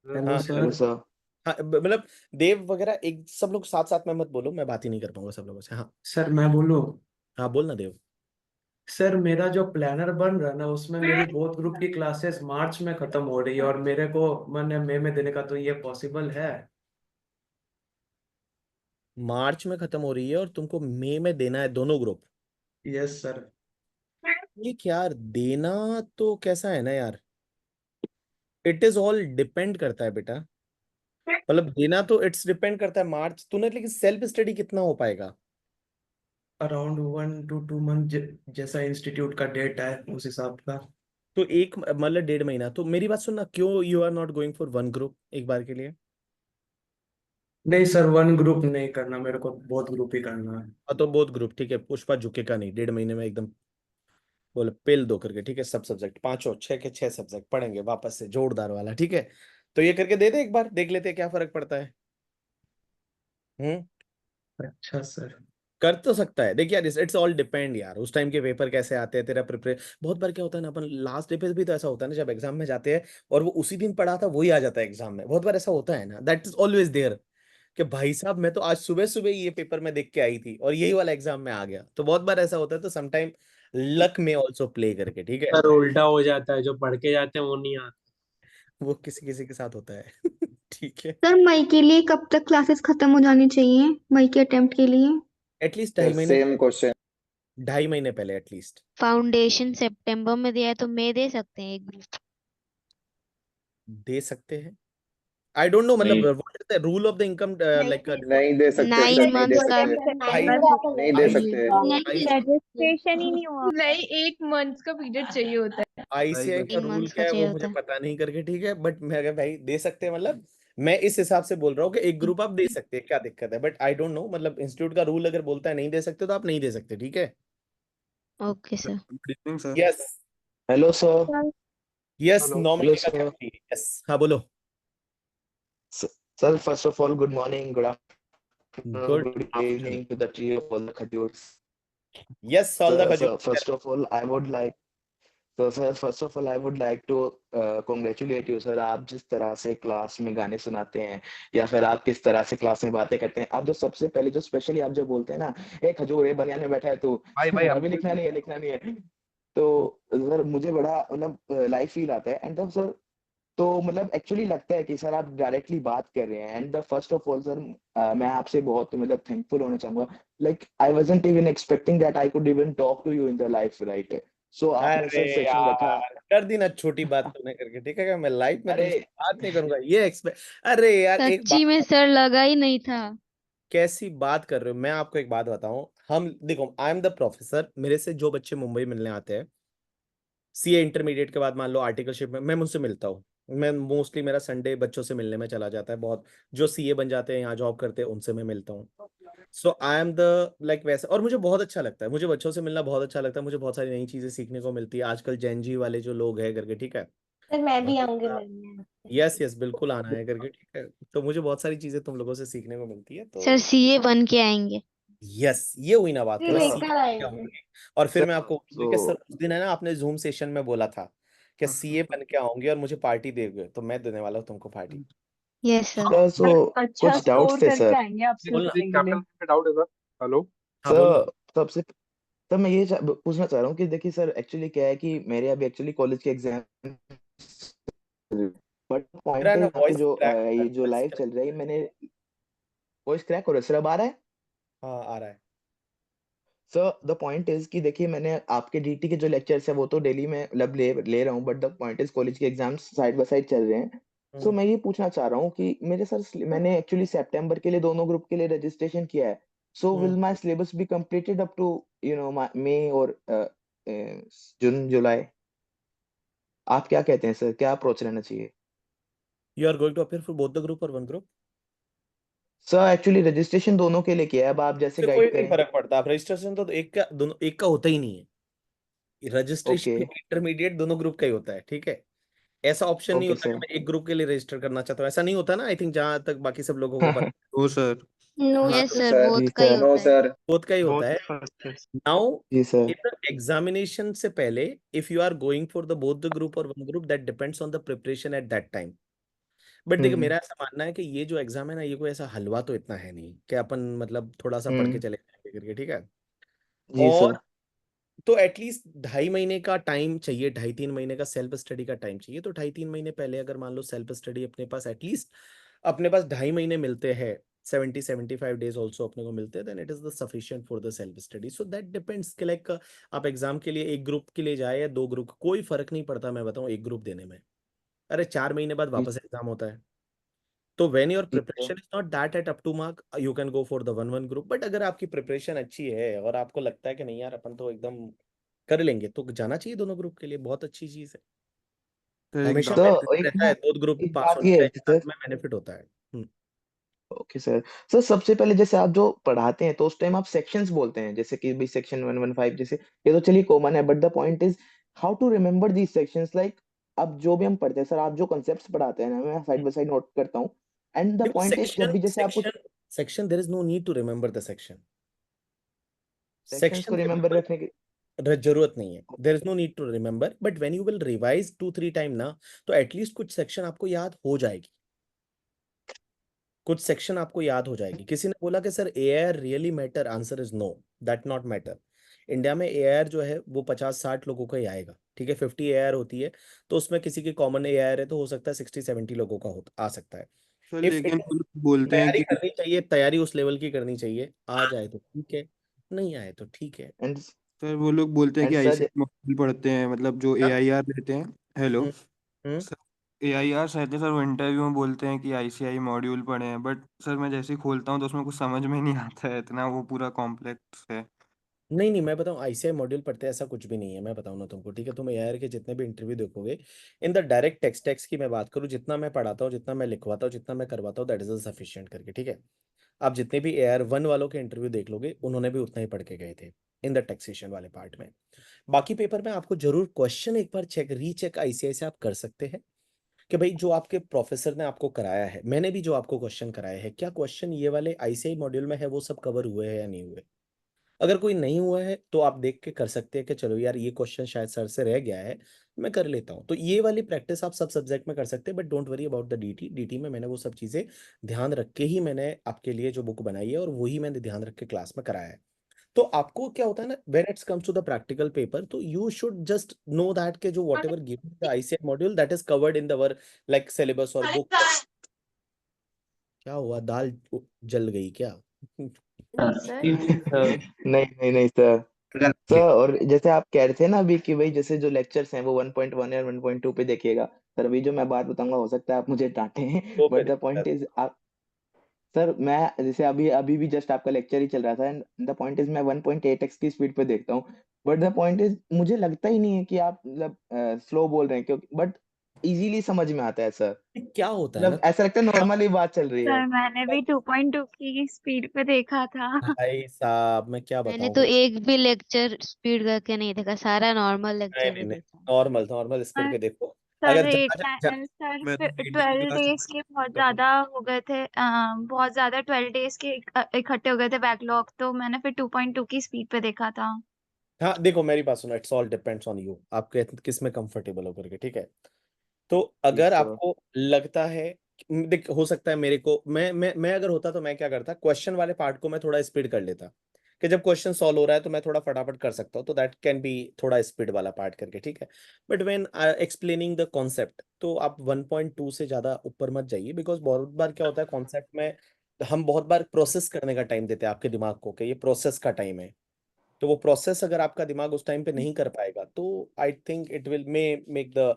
Hello हाँ हेलो सर। सर। हाँ, मतलब देव वगैरह, एक सब लोग साथ साथ में मत बोलो, मैं बात ही नहीं कर पाऊंगा सब लोगों से। हाँ सर मैं बोलूँ? हाँ बोल ना देव। सर मेरा जो प्लानर बन रहा है ना, उसमें मेरी बोथ ग्रुप की क्लासेस मार्च में खत्म हो रही है, और मेरे को मैंने मई में देने का, तो ये पॉसिबल है? मार्च में खत्म हो रही है और तुमको मई में देना है दोनों ग्रुप? Yes sir. ये क्या यार, देना तो कैसा है ना यार, इट इज ऑल डिपेंड करता है बेटा, मतलब देना तो इट्स डिपेंड करता है मार्च तूने, लेकिन सेल्फ स्टडी कितना हो पाएगा? अराउंड 1 to 2 मंथ, जैसा इंस्टीट्यूट का डेट है उस हिसाब का। तो एक मतलब 1.5 महीना, तो मेरी बात सुनना, क्यों you are not going for one group एक बार के लिए? नहीं सर, वन ग्रुप नहीं करना, मेरे को बहुत ग्रुप ही करना है। तो बहुत ग्रुप, ठीक है, पुष्पा झुकेगा नहीं 1.5 महीने में एकदम, बोले पेल दो करके, ठीक है? सब सब्जेक्ट पांचों 6 के 6 सब्जेक्ट पढ़ेंगे वापस से जोरदार वाला, ठीक है? तो ये करके दे दे एक बार, देख लेते हैं क्या फर्क पड़ता है। हम्म, अच्छा सर। कर तो सकता है, देख यार, इट्स ऑल डिपेंड यार, उस टाइम के पेपर कैसे आते हैं, तेरा प्रिपरेशन। बहुत बार क्या होता है ना, अपन लास्ट डे पे भी तो ऐसा होता है ना, जब एग्जाम में जाते हैं और वो उसी दिन पढ़ा था वही आ जाता है एग्जाम में, बहुत बार ऐसा होता है ना, दैट इज ऑलवेज देयर, कि भाई साहब मैं तो आज सुबह सुबह ये पेपर में देख के आई थी और यही वाला एग्जाम में आ गया, तो बहुत बार ऐसा होता है, तो समटाइम लक में ऑल्सो प्ले करके, ठीक है? सर उल्टा हो जाता है, जो पढ़ के जाते हैं वो नहीं आता। वो किसी किसी के साथ होता है ठीक है, सर मई के लिए कब तक क्लासेस खत्म हो जानी चाहिए, मई के अटेम्प्ट के लिए? एटलीस्ट 2.5 महीने, सेम क्वेश्चन। 2.5 महीने पहले एटलीस्ट। फाउंडेशन सितंबर में दिया है तो मई दे सकते हैं एक ग्रुप। दे सकते हैं, आई डोंट नो, मतलब नहीं what is the rule of the income, like नहीं दे सकते सर, 9 नहीं दे मंथ्स का। सकते। भाई नहीं दे सकते। रजिस्ट्रेशन ही नहीं हुआ। नहीं, 1 मंथ का पीरियड चाहिए होता है। आईसीआई का 3 रूल मंथ्स का क्या है चाहिए वो होता मुझे है। पता नहीं करके, ठीक है? बट मैं अगर भाई दे सकते हैं, मतलब मैं इस हिसाब से बोल रहा हूँ कि एक ग्रुप आप दे सकते हैं, क्या दिक्कत है? बट आई डोंट नो, मतलब इंस्टीट्यूट का रूल अगर बोलता है नहीं दे सकते तो आप नहीं दे सकते, ठीक है? Okay sir. Good evening sir. Yes hello sir. Yes, hello nominee का सर। यस, हाँ बोलो। Sir first of all good morning, good afternoon, good good afternoon, evening to the tree of all the खजूर्स। यस ऑल द सर खजूर। First of all I would like sir first of all I would like to congratulate you sir. आप जिस तरह से क्लास में गाने सुनाते हैं या फिर आप किस तरह से क्लास में बातें करते हैं, आप जो सबसे पहले जो स्पेशली आप जो बोलते हैं ना, एक खजूर है बनियान में बैठा है तू अभी लिखना नहीं है, लिखना नहीं है, तो सर मुझे बड़ा मतलब लाइफ फील आता है। एंड सर तो मतलब एक्चुअली लगता है कि सर आप डायरेक्टली बात कर रहे हैं। And the first of all sir मैं आपसे बहुत मतलब थैंकफुल होना चाहूंगा। Like I wasn't even expecting that I could even talk to you in the life, right? So आपने अरे सर सेक्शन रखा। यार कर दी ना छोटी बात तुमने करके, ठीक है क्या? मैं लाइफ में अरे तुमसे बात नहीं करूंगा ये एक्सपेक्ट। अरे यार एक सच्ची बात में सर लगा ही नहीं था। कैसी बात कर रहे हो? मैं आपको एक बात बताऊं, हम देखो आई एम द प्रोफेसर, मेरे से जो बच्चे मुंबई मिलने आते हैं सीए इंटरमीडिएट के बाद मान लो आर्टिकलशिप में, मैं मुझसे मिलता हूँ। मैं मोस्टली मेरा संडे बच्चों से मिलने में चला जाता है, बहुत जो सीए बन जाते हैं यहाँ जॉब करते हैं उनसे मैं मिलता हूँ। सो आई एम द लाइक वैसा, और मुझे बहुत अच्छा लगता है, मुझे बच्चों से मिलना बहुत अच्छा लगता है, मुझे बहुत सारी नई चीजें सीखने को मिलती है आजकल जेनजी वाले जो लोग हैं करके, ठीक है। सर मैं भी आऊंगी मिलने आपसे। यस यस बिल्कुल आना है करके, ठीक है। तो मुझे बहुत सारी चीजें तुम लोगों से सीखने को मिलती है सर तो सीए बन के आएंगे। यस ये हुई ना बात कि फिर मैं लेकर सीख आएंगे। आऊंगी। और फिर सर मैं आपको बोलूंगी कि सर तो उस दिन है ना आपने जूम सेशन में बोला था कि सीए बन के आओगे और मुझे पार्टी दोगे, तो मैं देने वाला हूँ तुमको party. Yes sir. Sir so अच्छा कुछ डाउट्स स्कोर थे करके सर। आएंगे आपसे बोलना। मिलने के लिए। कैप्टन पे डाउट है सर। हेलो। हाँ बोलना। सर सबसे सर मैं ये पूछना चाह रहा हूँ कि देखिए सर एक्चुअली क्या है कि मेरे अभी एक्चुअली कॉलेज के एग्जाम, बट मेरा पॉइंट है ना यहाँ पे वॉइस जो क्रैक हो रहा ये है, जो वॉइस लाइव क्रैक। चल रहा है मैंने वॉइस क्रैक हो रहा है सर, अब आ रहा है? हाँ आ रहा है। सर द पॉइंट इज कि देखिए मैंने आपके डीटी के जो लेक्चर्स है वो तो डेली में मतलब ले रहा हूँ, but the point is college के एग्जाम्स साइड बाय साइड चल रहे हैं। सो मैं ये पूछना चाह रहा हूँ कि मेरे सर मैंने एक्चुअली सितंबर के लिए दोनों ग्रुप के लिए रजिस्ट्रेशन किया है। So will my syllabus be completed up to May और जून जुलाई? आप क्या कहते हैं सर, क्या अप्रोच रहना चाहिए? You are going to appear for both the group और one group? Sir actually registration दोनों के लिए किया है, अब आप जैसे से कोई गाइड नहीं करें। फर्क पड़ता, आप रजिस्ट्रेशन तो एक का दोनों एक का होता ही नहीं है। ओके रजिस्ट्रेशन इंटरमीडिएट दोनों ग्रुप का ही होता है, ठीक है। ऐसा ऑप्शन नहीं ओके होता कि सर। मैं एक ग्रुप के लिए रजिस्टर करना चाहता हूँ, ऐसा नहीं होता ना, आई थिंक जहां तक बाकी सब लोगों को पता। ओ सर। नो हाँ यस तो सर जी बोथ का ही सर। नो होता है। सर। बोथ का ही होता है। बोथ। नाउ जी सर। इन द एग्जामिनेशन से पहले if you are going for the both the group और one group that depends on the preparation at that time. But देखो हम्म मेरा ऐसा मानना है कि ये जो एग्जाम है ना, ये कोई ऐसा हलवा तो इतना है नहीं कि अपन मतलब थोड़ा सा पढ़ के हम्म चले जाएंगे करके, ठीक है। जी और सर। तो एटलीस्ट 2.5 महीने का टाइम चाहिए, 2.5-3 महीने का सेल्फ स्टडी का टाइम चाहिए। तो 2.5-3 महीने पहले अगर मान लो सेल्फ स्टडी अपने पास एटलीस्ट अपने पास 2.5 महीने मिलते हैं, 70-75 डेज ऑल्सो अपने को मिलते हैं, then it is the sufficient for the self study. So that depends कि लाइक आप एग्जाम के लिए एक ग्रुप के लिए जाए या दो ग्रुप, कोई फर्क नहीं पड़ता मैं बताऊं एक ग्रुप देने में। अरे 4 महीने बाद जी वापस एग्जाम होता है। तो व्हेन योर जी sir. Preparation is not that at up to mark you can go for the one group. But अगर आपकी प्रिपरेशन अच्छी है और आपको लगता है कि नहीं यार अपन तो एकदम कर लेंगे, तो जाना चाहिए दोनों ग्रुप के लिए, बहुत अच्छी चीज है। सर एक हमेशा डाउट। बेनिफिट एक रहता ना है, दो ग्रुप एक पास बात होने ये का है एग्जाम सर। में बेनिफिट होता है। Okay sir. सर सबसे पहले जैसे आप जो पढ़ाते हैं तो उस टाइम आप सेक्शंस बोलते हैं, जैसे कि भी सेक्शन 115 जैसे, ये तो चलिए कॉमन है, but the point is how to remember these sections, like अब जो भी हम पढ़ते हैं सर, आप जो कॉन्सेप्ट्स पढ़ाते हैं ना मैं साइड बाय साइड नोट करता हूँ। एंड द देखो पॉइंट इज जब सेक्शन भी जैसे आप कुछ section section there is no need to remember the section. Sections section को रिमेम्बर रिमेम्बर रखने की। जरूरत नहीं है, there is no need to remember, but when you will revise 2-3 time ना, तो एटलीस्ट कुछ सेक्शन आपको याद हो जाएगी, कुछ सेक्शन आपको याद हो जाएगी। किसी ने बोला कि sir AIR really matter, answer is no, that not matter. India में एआईआर जो है वो 50-60 लोगों का ही आएगा, ठीक है। 50 एआईआर होती है, तो उसमें किसी की कॉमन एआईआर है तो हो सकता है 60-70 लोगों का आ सकता है। सर इफ लेकिन वो लोग बोलते हैं तैयारी कि करनी चाहिए, तैयारी उस लेवल की करनी चाहिए, आ जाए तो ठीक है, नहीं आए तो ठीक है। एंड सर वो लोग बोलते हैं कि एंड सर आईसीएम मॉड्यूल पढ़ते हैं, मतलब जो क्या? एआईआर रहते हैं। हेलो हम्म, हम्म। सर। एआईआर रहते हैं सर, वो इंटरव्यू में बोलते हैं कि आईसीआई मॉड्यूल पढ़े हैं, बट सर मैं जैसे ही खोलता हूँ तो उसमें कुछ समझ में नहीं आता है, इतना वो पूरा कॉम्प्लेक्स है। नहीं नहीं, मैं बताऊं आईसीआई मॉड्यूल पढ़ते हैं ऐसा कुछ भी नहीं है, मैं बताऊं ना तुमको, ठीक है। तुम एआईआर के जितने भी इंटरव्यू देखोगे, इन द डायरेक्ट टेक्स्ट की मैं बात करूं, जितना मैं पढ़ाता हूं, जितना मैं लिखवाता हूं, जितना मैं करवाता हूं, दैट इज सफिशिएंट करके, ठीक है। आप जितने भी एआईआर 1 वालों के इंटरव्यू देख लोगे, उन्होंने भी उतना ही पढ़ के गए थे इन द टैक्सेशन वाले पार्ट में। बाकी पेपर में आपको जरूर क्वेश्चन एक बार चेक रीचेक आईसीआई से आप कर सकते हैं कि भाई जो आपके प्रोफेसर ने आपको कराया है, मैंने भी जो आपको क्वेश्चन कराए हैं, क्या क्वेश्चन ये वाले आईसीआई मॉड्यूल में है वो सब कवर हुए हैं या नहीं हुए। अगर कोई नहीं हुआ है तो आप देख के कर सकते हैं कि चलो यार ये क्वेश्चन शायद सर से रह गया है, मैं कर लेता हूँ। तो ये वाली प्रैक्टिस आप सब सब्जेक्ट में कर सकते हैं, but don't worry about the DT में मैंने वो सब चीजें ध्यान रख के ही मैंने आपके लिए जो बुक बनाई है और वही मैंने ध्यान रख के क्लास में कराया है। तो आपको क्या होता है ना, when it's comes to the practical paper, तो you should just know that के जो what ever given the ICI module that is covered in their like syllabus और बुक। क्या हुआ, दाल जल गई क्या? सर नहीं नहीं नहीं सर। सर और जैसे आप कह रहे थे ना अभी कि भाई जैसे जो लेक्चर्स हैं वो 1.1 या 1.2 पे देखिएगा। सर अभी जो मैं बात बताऊंगा हो सकता है आप मुझे डांटे वो पे बट द पॉइंट इज आप सर मैं जैसे अभी अभी भी जस्ट आपका लेक्चर ही चल रहा था एंड द पॉइंट इज मैं 1.8x की स्पीड पे देखता हूँ। बट द पॉइंट इज मुझे लगता ही नहीं है कि आप मतलब स्लो बोल रहे हैं क्योंकि बट इजीली समझ में आता है सर। क्या होता है ना, मतलब ऐसा लगता है नॉर्मली बात चल रही है। सर मैंने भी 2.2 की स्पीड पे देखा था। भाई साहब मैं क्या मैंने बताऊं। तो एक भी लेक्चर स्पीड करके नहीं देखा, सारा नॉर्मल नहीं लेक्चर नहीं ही नहीं, देखा। नॉर्मल नॉर्मल स्पीड सर पे देखो। सर अगर एक जहाँ जहाँ सर मैं तो डेली 12 क्लास डेज के बहुत ज्यादा हो गए थे, बहुत ज्यादा 12 डेज के इकट्ठे हो गए थे बैकलॉग, तो मैंने फिर 2.2 की स्पीड पे देखा था। हाँ देखो मेरी बात सुनो, it's all depends on you, आप किस में कंफर्टेबल हो करके, ठीक है। तो अगर यस सर। आपको लगता है देख, हो सकता है मेरे को मैं अगर होता तो मैं क्या करता, क्वेश्चन वाले पार्ट को मैं थोड़ा स्पीड कर लेता, कि जब क्वेश्चन सॉल्व हो रहा है तो मैं थोड़ा फटाफट कर सकता हूँ, तो दैट कैन बी थोड़ा स्पीड वाला पार्ट करके, ठीक है। But when explaining the concept तो आप 1.2 से ज्यादा ऊपर मत जाइए, बिकॉज बहुत बार क्या होता है कॉन्सेप्ट में हम बहुत बार प्रोसेस करने का टाइम देते हैं आपके दिमाग को, कि ये प्रोसेस का टाइम है। तो वो प्रोसेस अगर आपका दिमाग उस टाइम पे नहीं कर पाएगा तो I think it will may make the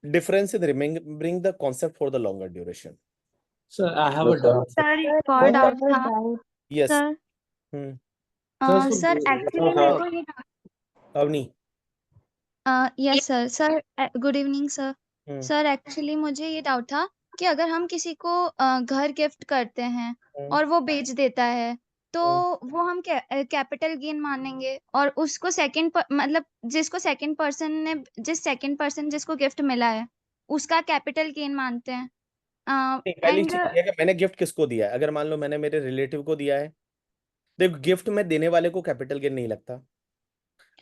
difference in remembering the concept for the longer duration. Sir, I have hello a sir. doubt, sir. Sir sir एक और आई डाउट हैव अ था doubt. Yes. Sir. Hmm. Sir, sir actually मेरे को ये Avni. Yes sir. Sir good evening sir. Hmm. Sir actually मुझे ये डाउट था कि अगर हम किसी को घर गिफ्ट करते हैं हम्म। और वो बेच देता है, तो हम्म। वो हम कैपिटल गेन मानेंगे, और उसको मतलब जिस सेकंड पर्सन जिसको गिफ्ट मिला है उसका कैपिटल गेन मानते हैं। नहीं, पहली एंड चीज ये है कि मैंने गिफ्ट किसको दिया है। अगर मान लो मैंने मेरे रिलेटिव को दिया है, देखो गिफ्ट में देने वाले को कैपिटल गेन नहीं लगता।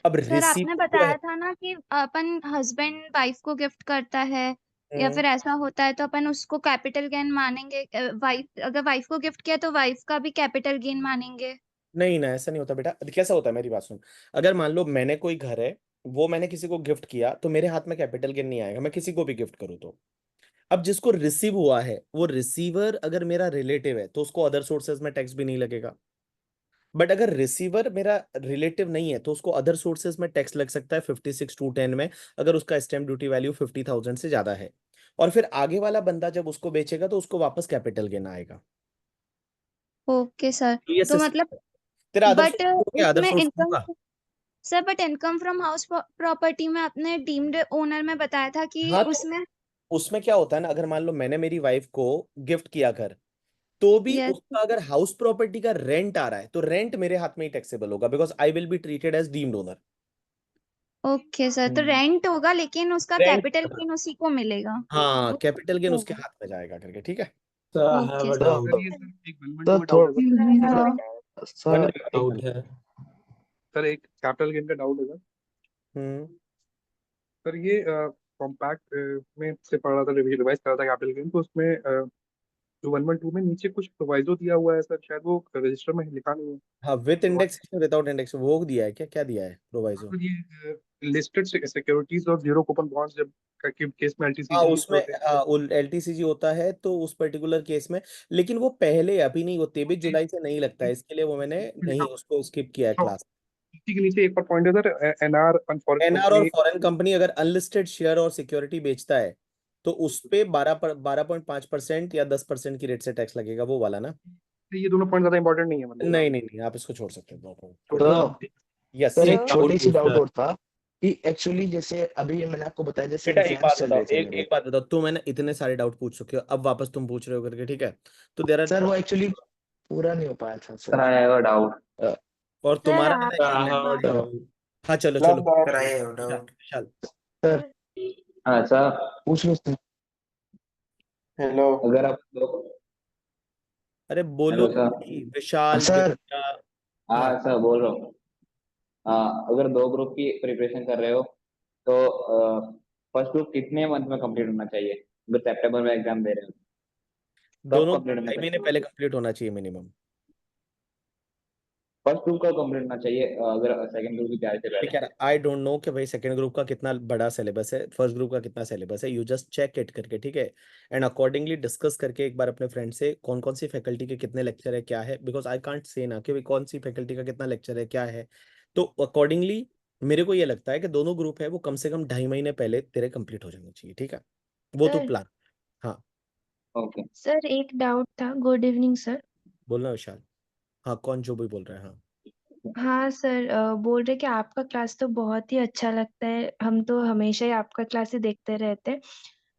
अब सर आपने रिसीवर जो है, बताया था ना कि अपन हस्बैंड वाइफ को गिफ्ट करता है या फिर ऐसा होता है तो अपन उसको कैपिटल गेन मानेंगे। वाइफ अगर वाइफ को गिफ्ट किया तो वाइफ का भी कैपिटल गेन मानेंगे। नहीं ना ऐसा नहीं होता बेटा। कैसा होता है मेरी बात सुन, अगर मान लो मैंने कोई घर है, वो मैंने किसी को गिफ्ट किया तो मेरे हाथ में कैपिटल गेन नहीं आएगा, मैं किसी को भी गिफ्ट करूँ तो। अब जिसको रिसीव हुआ है वो रिसीवर अगर मेरा रिलेटिव है तो उसको अदर सोर्सेज में टैक्स भी नहीं लगेगा। बट अगर रिसीवर मेरा रिलेटिव नहीं है तो उसको अदर सोर्सेज में टैक्स लग सकता है 56(2)(10) में, अगर उसका स्टैम्प ड्यूटी वैल्यू 50,000 से ज्यादा है। और फिर आगे वाला बंदा जब उसको बेचेगा तो उसको वापस कैपिटल गेन आएगा। Okay sir. तो ये तो मतलब सिस्टम तेरा अदर बट सोर्स अदर इसमें सोर्स इनकम, होगा। Sir but income from house property में आपने डीम्ड ओनर में बताया था कि हाँ तो उसमें। उसमें क्या होता है ना, अगर मान लो मैंने मेरी वाइफ को गिफ्ट किया घर, तो भी यस। उसका अगर हाउस प्रॉपर्टी का रेंट आ रहा है तो रेंट मेरे हाथ में ही टैक्सेबल होगा, because I will be treated as deemed owner. Okay sir, तो रेंट होगा लेकिन उसका रेंट, कैपिटल गेन उसी को मिलेगा। हाँ कैपिटल गेन उसके हाथ में जाएगा करके, ठीक है। Sir, I have okay a sir. Sir doubt. ये सर एक वन तो टू डाउट है थोड़ा सर। वन सर एक Doubt मिनट। है। सर एक कैपिटल गेन का डाउट है सर। हम्म। सर ये कॉम्पैक्ट में से पढ़ रहा था, रिवाइज कर रहा था कैपिटल गेन, तो उसमें जो 112 में नीचे कुछ प्रोवाइजो दिया हुआ है सर, शायद वो रजिस्टर में लिखा नहीं है। हाँ विथ तो इंडेक्स विदाउट इंडेक्स वो दिया है क्या, क्या दिया है प्रोवाइजो। तो ये लिस्टेड सिक्योरिटीज और जीरो कूपन बॉन्ड्स जब केस में हाँ एलटीसीजी उसमें होते हैं। एलटीसीजी होता है तो उस पर्टिकुलर केस में, लेकिन वो पहले अभी नहीं, वो 23 जुलाई से नहीं लगता है, इसके लिए वो मैंने नहीं उसको स्किप किया है हाँ, क्लास। इसी के नीचे एक और पॉइंट है सर, एनआर फॉरेन एनआर और कंपनी। फॉरेन कंपनी अगर अनलिस्टेड शेयर और सिक्योरिटी बेचता है तो उस पे 12.5% या 10% की रेट से टैक्स लगेगा, वो वाला ना। ये दोनों पॉइंट ज्यादा इंपॉर्टेंट नहीं है मतलब। नहीं नहीं नहीं, आप इसको छोड़ सकते हो, तो यस। सर एक सर छोटी सी डाउट पूछना है। और था कि एक्चुअली जैसे अभी मैंने आपको बताया जैसे बेटा एक एग्जाम्स बात चल बताओ, रहे थे एक मेरे। एक बात बताओ, तो मैंने इतने सारे डाउट पूछ चुके हो, अब वापस तुम पूछ रहे हो करके, ठीक है। तो देर सर आर, वो एक्चुअली पूरा नहीं हो पाया था sir sir. I have a doubt. और सर तुम्हारा आप मैंने Sir, I एक have a बार doubt. हाँ चलो चलो, विशाल विशाल। सर हाँ सर। पूछ लो सर। हेलो अगर आप दो, अरे बोलो हेलो सर। विशाल सर दिव्या। हाँ हाँ सर बोल रहा हूँ। हाँ अगर दो ग्रुप की प्रिपरेशन कर रहे हो तो फर्स्ट ग्रुप कितने मंथ में कंप्लीट होना चाहिए? अगर सितंबर में एग्जाम दे रहे हो कब दोनों कंप्लीट होना 2.5 महीने चाहिए? पहले कंप्लीट होना चाहिए मिनिमम। फर्स्ट ग्रुप का कंप्लीट होना चाहिए अगर सेकंड ग्रुप की तैयारी से पहले। ठीक है, आई डोंट नो कि भाई सेकंड ग्रुप का कितना बड़ा सिलेबस है, फर्स्ट ग्रुप का कितना सिलेबस है, यू जस्ट चेक इट करके, ठीक है। एंड अकॉर्डिंगली डिस्कस करके एक बार अपने फ्रेंड से कौन कौन सी फैकल्टी के कितने लेक्चर है क्या है, बिकॉज आई कांट से ना कि भाई कौन सी फैकल्टी का कितना लेक्चर है क्या है, तो अकॉर्डिंगली मेरे को ये लगता है कि दोनों ग्रुप है वो कम से कम 2.5 महीने पहले तेरे कंप्लीट हो जाने चाहिए, ठीक है? वो तो सर प्लान। हाँ ओके सर एक डाउट था। Good evening sir. बोलना विशाल। हाँ कौन जो भी बोल रहा है? हाँ हाँ सर, बोल रहे कि आपका क्लास तो बहुत ही अच्छा लगता है। हम तो हमेशा ही आपका क्लास ही देखते रहते हैं,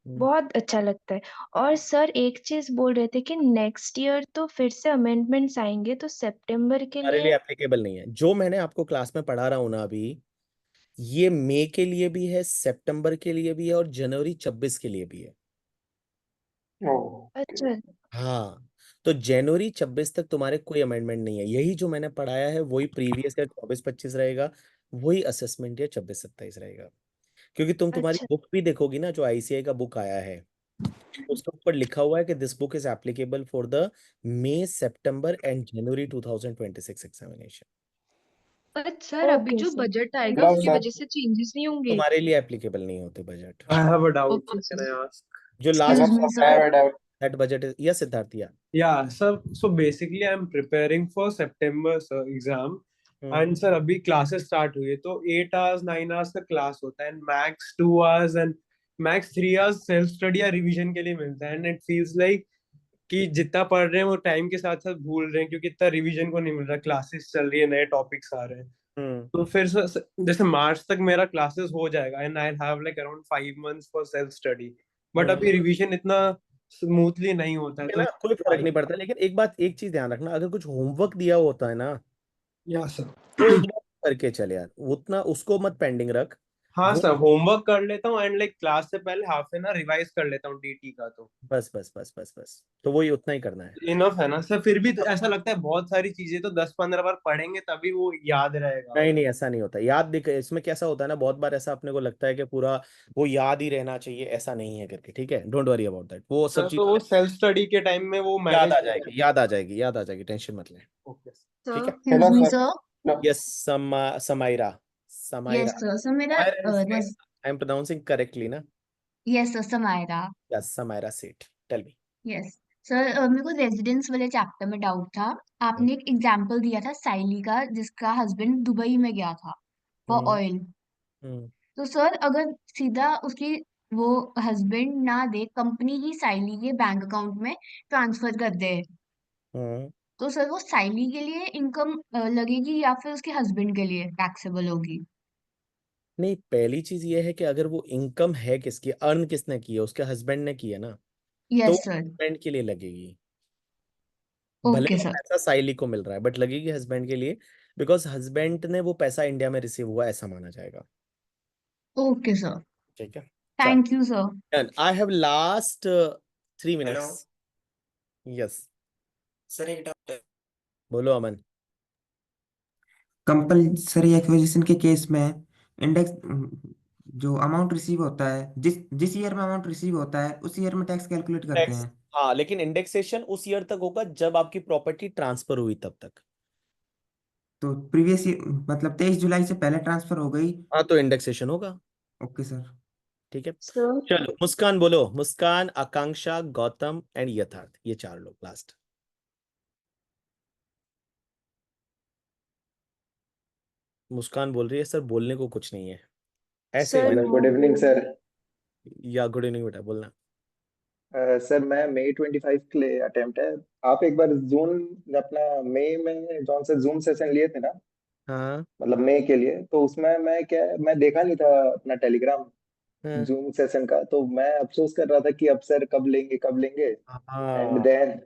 बहुत अच्छा लगता है। और सर एक चीज बोल रहे थे कि नेक्स्ट ईयर तो फिर से अमेंडमेंट्स आएंगे, तो सितंबर के हमारे लिए लिए। एप्लीकेबल नहीं है। जो मैंने आपको क्लास में पढ़ा रहा हूँ ना अभी, ये मई के लिए भी है, सितंबर के लिए भी है और जनवरी 26 के लिए भी है। अच्छा हाँ तो जनवरी 26 तक तुम्हारे कोई अमेंडमेंट नहीं है। यही जो मैंने पढ़ाया है वही प्रीवियस ईयर 24-25 रहेगा, वही असेसमेंट ईयर 26-27 रहेगा। क्योंकि तुम्हारी अच्छा बुक भी देखोगी ना, जो आईसीआई का बुक आया है उसके ऊपर लिखा हुआ है कि this book is applicable for the May September and January 2026 examination. पर सर अभी ओके जो सर। बजट आएगा Hello, उसकी sir. वजह से चेंजेस नहीं होंगे? तुम्हारे लिए एप्लीकेबल नहीं होते budget. I have a doubt, okay sir. Can sir. I ask? जो I last excuse have, me I sir. have a doubt. That budget is, yes Siddharth. Yeah, so basically I'm preparing for September sir, exam. And sir अभी classes start हुई है तो 8 hours 9 hours का class होता है and max 2 hours and max 3 hours self study या revision के लिए मिलता है and it feels like कि जितना पढ़ रहे हैं वो टाइम के साथ साथ भूल रहे हैं क्योंकि इतना रिवीजन को नहीं मिल रहा, क्लासेस चल रही है, नए टॉपिक्स आ रहे हैं। तो फिर जैसे मार्च तक मेरा क्लासेस हो जाएगा and I have like around 5 months for self study, but अभी रिवीजन इतना स्मूथली नहीं होता है है तो ना, कोई फर्क नहीं पड़ता। लेकिन एक चीज ध्यान रखना, अगर कुछ होमवर्क दिया होता है ना या सर तो एक बार करके चल यार, उतना उसको मत पेंडिंग रख। हाँ वो सर होमवर्क कर लेता हूँ एंड लाइक क्लास से पहले हाफ एन आवर रिवाइज कर लेता हूँ डीटी का, तो बस बस बस बस बस, तो वही उतना ही करना है। इनफ है ना सर? फिर भी तो ऐसा लगता है बहुत सारी चीजें तो 10-15 बार पढ़ेंगे तभी वो याद रहेगा। नहीं नहीं ऐसा नहीं होता, याद दिख इसमें कैसा होता है ना, बहुत बार ऐसा अपने को लगता है कि पूरा वो याद ही रहना चाहिए, ऐसा नहीं है करके, ठीक है? डोंट वरी अबाउट दैट, वो सब सर तो चीजें वो सेल्फ स्टडी के टाइम में वो याद मैनेज आ हो जाएगी, जाएगा। याद आ जाएगी, याद आ जाएगी, टेंशन मत ले। ओके सर ठीक है। एक्सक्यूज Hello, मी sir. Sir. No. Yes Samaira, Samaira, yes sir. Sir मेरा आई एम प्रोनाउंसिंग करेक्टली ना? Yes sir Samaira. Yes Samaira सेठ, टेल मी। यस सर, मेरे को रेजिडेंस वाले चैप्टर में डाउट था। आपने एक एग्जांपल दिया था साइली का जिसका हस्बैंड दुबई में गया था फॉर हम्म ऑयल। हम्म तो सर अगर सीधा उसकी वो हस्बैंड ना दे, कंपनी ही साइली के बैंक अकाउंट में ट्रांसफर कर दे, हम्म तो सर वो साइली के लिए इनकम लगेगी या फिर उसके हस्बैंड के लिए टैक्सेबल होगी? नहीं, पहली चीज ये है कि अगर वो इनकम है किसकी, अर्न किसने की है, उसके हस्बैंड ने की है ना, तो यस सर। हस्बैंड के लिए लगेगी। भले ओके वो सर। पैसा साइली को मिल रहा है बट लगेगी हस्बैंड के लिए, बिकॉज हस्बैंड ने वो पैसा इंडिया में रिसीव हुआ ऐसा माना जाएगा। Okay sir. ठीक है, चल। Thank you sir. I have last 3 hello minutes. Yes sir, एक डाउट है। बोलो अमन। कंपलसरी एक्विजिशन के केस में इंडेक्स जो अमाउंट रिसीव होता है, जिस जिस ईयर में अमाउंट रिसीव होता है उस ईयर में टैक्स कैलकुलेट करते टैक्स, हैं। हाँ लेकिन इंडेक्सेशन उस ईयर तक होगा जब आपकी प्रॉपर्टी ट्रांसफर हुई तब तक। तो प्रीवियस मतलब 23 जुलाई से पहले ट्रांसफर हो गई। हाँ तो इंडेक्सेशन होगा। Okay sir. ठीक है, सर चलो मुस्कान बोलो। मुस्कान, आकांक्षा, गौतम एंड यथार्थ, ये 4 लोग लास्ट। मुस्कान बोल रही है सर बोलने को कुछ नहीं है, ऐसे सर ही। Good evening, sir. या गुड इवनिंग बेटा, बोलना। सर मैं मई 25 के लिए अटेम्प्ट है। आप एक बार जून अपना मई में जौन से जूम सेशन लिए थे ना, हाँ मतलब मई के लिए, तो उसमें मैं देखा नहीं था अपना टेलीग्राम हाँ जूम सेशन का, तो मैं अफसोस कर रहा था कि अब सर कब लेंगे। एंड हाँ देन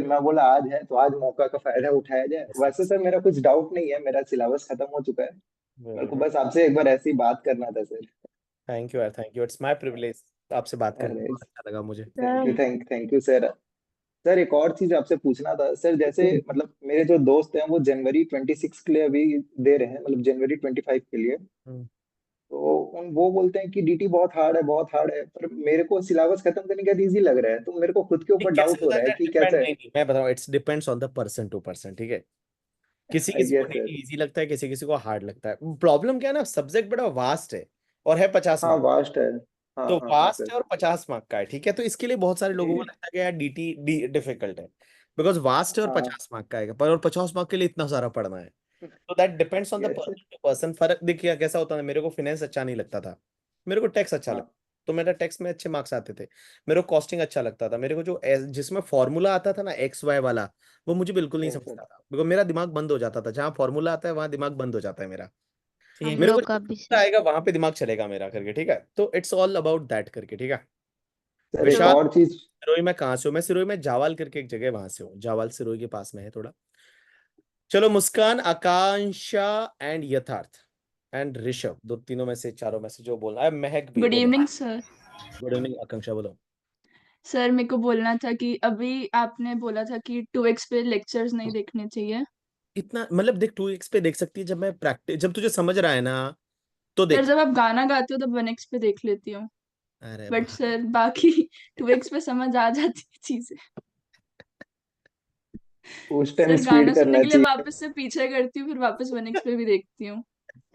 मैं बोला आज है तो आज मौका का फायदा उठाया जाए। वैसे सर मेरा कुछ डाउट नहीं है, मेरा सिलेबस खत्म हो चुका है। मेरे वेरी को गुड, बस आपसे एक बार ऐसी बात करना था सर। थैंक यू यार, thank you, it's my privilege आपसे बात करके, अरे बहुत अच्छा लगा मुझे। Sir thank you sir. Sir एक और चीज आपसे पूछना था सर, जैसे मतलब मेरे जो दोस्त हैं वो जनवरी 26 के लिए अभी दे रहे हैं, मतलब जनवरी 25 के लिए। हम्म। तो वो बोलते हैं कि डीटी बहुत हार्ड है, बहुत हार्ड है, पर मेरे को सिलेबस खत्म करने के बाद इजी लग रहा है, तो मेरे को खुद के नहीं, ऊपर कैसे डाउट हो होता रहा है है कि डिपेंड, कैसे नहीं नहीं मैं बताऊँ, it's depends on the person to person, ठीक है? किसी है। किसी को यस सर। डीटी इजी लगता है, किसी किसी को हार्ड लगता है। प्रॉब्लम क्या है ना, सब्जेक्ट बड़ा वास्ट है और है 50 हाँ मार्क। वास्ट है। हाँ तो हाँ हाँ वास्ट सर। है और 50 मार्क का है, ठीक है? तो इसके लिए बहुत सारे लोगों को लगता है कि यार डीटी डिफिकल्ट है, बिकॉज वास्ट है और हाँ 50 मार्क का है, पर और 50 मार्क के लिए इतना सारा पढ़ना है। तो that depends on the yes sir. Person to person. फर्क देखिए कैसा होता है, मेरे को फाइनेंस अच्छा नहीं लगता था, मेरे को टैक्स अच्छा हाँ लगता, तो मेरा टैक्स में अच्छे मार्क्स आते थे। मेरे को कॉस्टिंग अच्छा लगता था, मेरे को जो जिसमें फॉर्मूला आता था ना एक्स वाई वाला, वो मुझे बिल्कुल नहीं यस सर। समझता था, बिकॉज मेरा दिमाग बंद हो जाता था। जहाँ फॉर्मूला आता है वहां दिमाग बंद हो जाता है मेरा। हम मेरे को लोग का भी जब आएगा वहां पे दिमाग चलेगा मेरा करके, ठीक है। तो इट्स ऑल अबाउट दैट करके, ठीक है। सर एक विशाल, और चीज। सिरोही में कहाँ से हो? मैं सिरोही में जावाल करके एक जगह, वहां से हूँ। जावाल सिरोही के पास में है थोड़ा। चलो, मुस्कान, आकांक्षा एंड यथार्थ एंड ऋषभ, दो तीनों में से, चारों में से जो बोलना है। महक भी गुड बोलो। Evening sir. गुड इवनिंग आकांक्षा, बोलो। सर मेरे को बोलना था कि अभी आपने बोला था कि 2x पे लेक्चर्स नहीं देखने चाहिए। इतना मतलब देख, 2x पे देख सकती है जब मैं प्रैक्टिस, जब तुझे समझ रहा है ना तो सर देख। जब आप गाना गाते हो तब 1x पे देख लेती हूँ, अरे बट भाई, सर बाकी 2x पे समझ आ जाती है चीजें। उस टाइम सर गाना स्पीड सुनने करना के लिए चाहिए। वापस से पीछे करती हूँ, फिर वापस 1x पे भी देखती हूँ।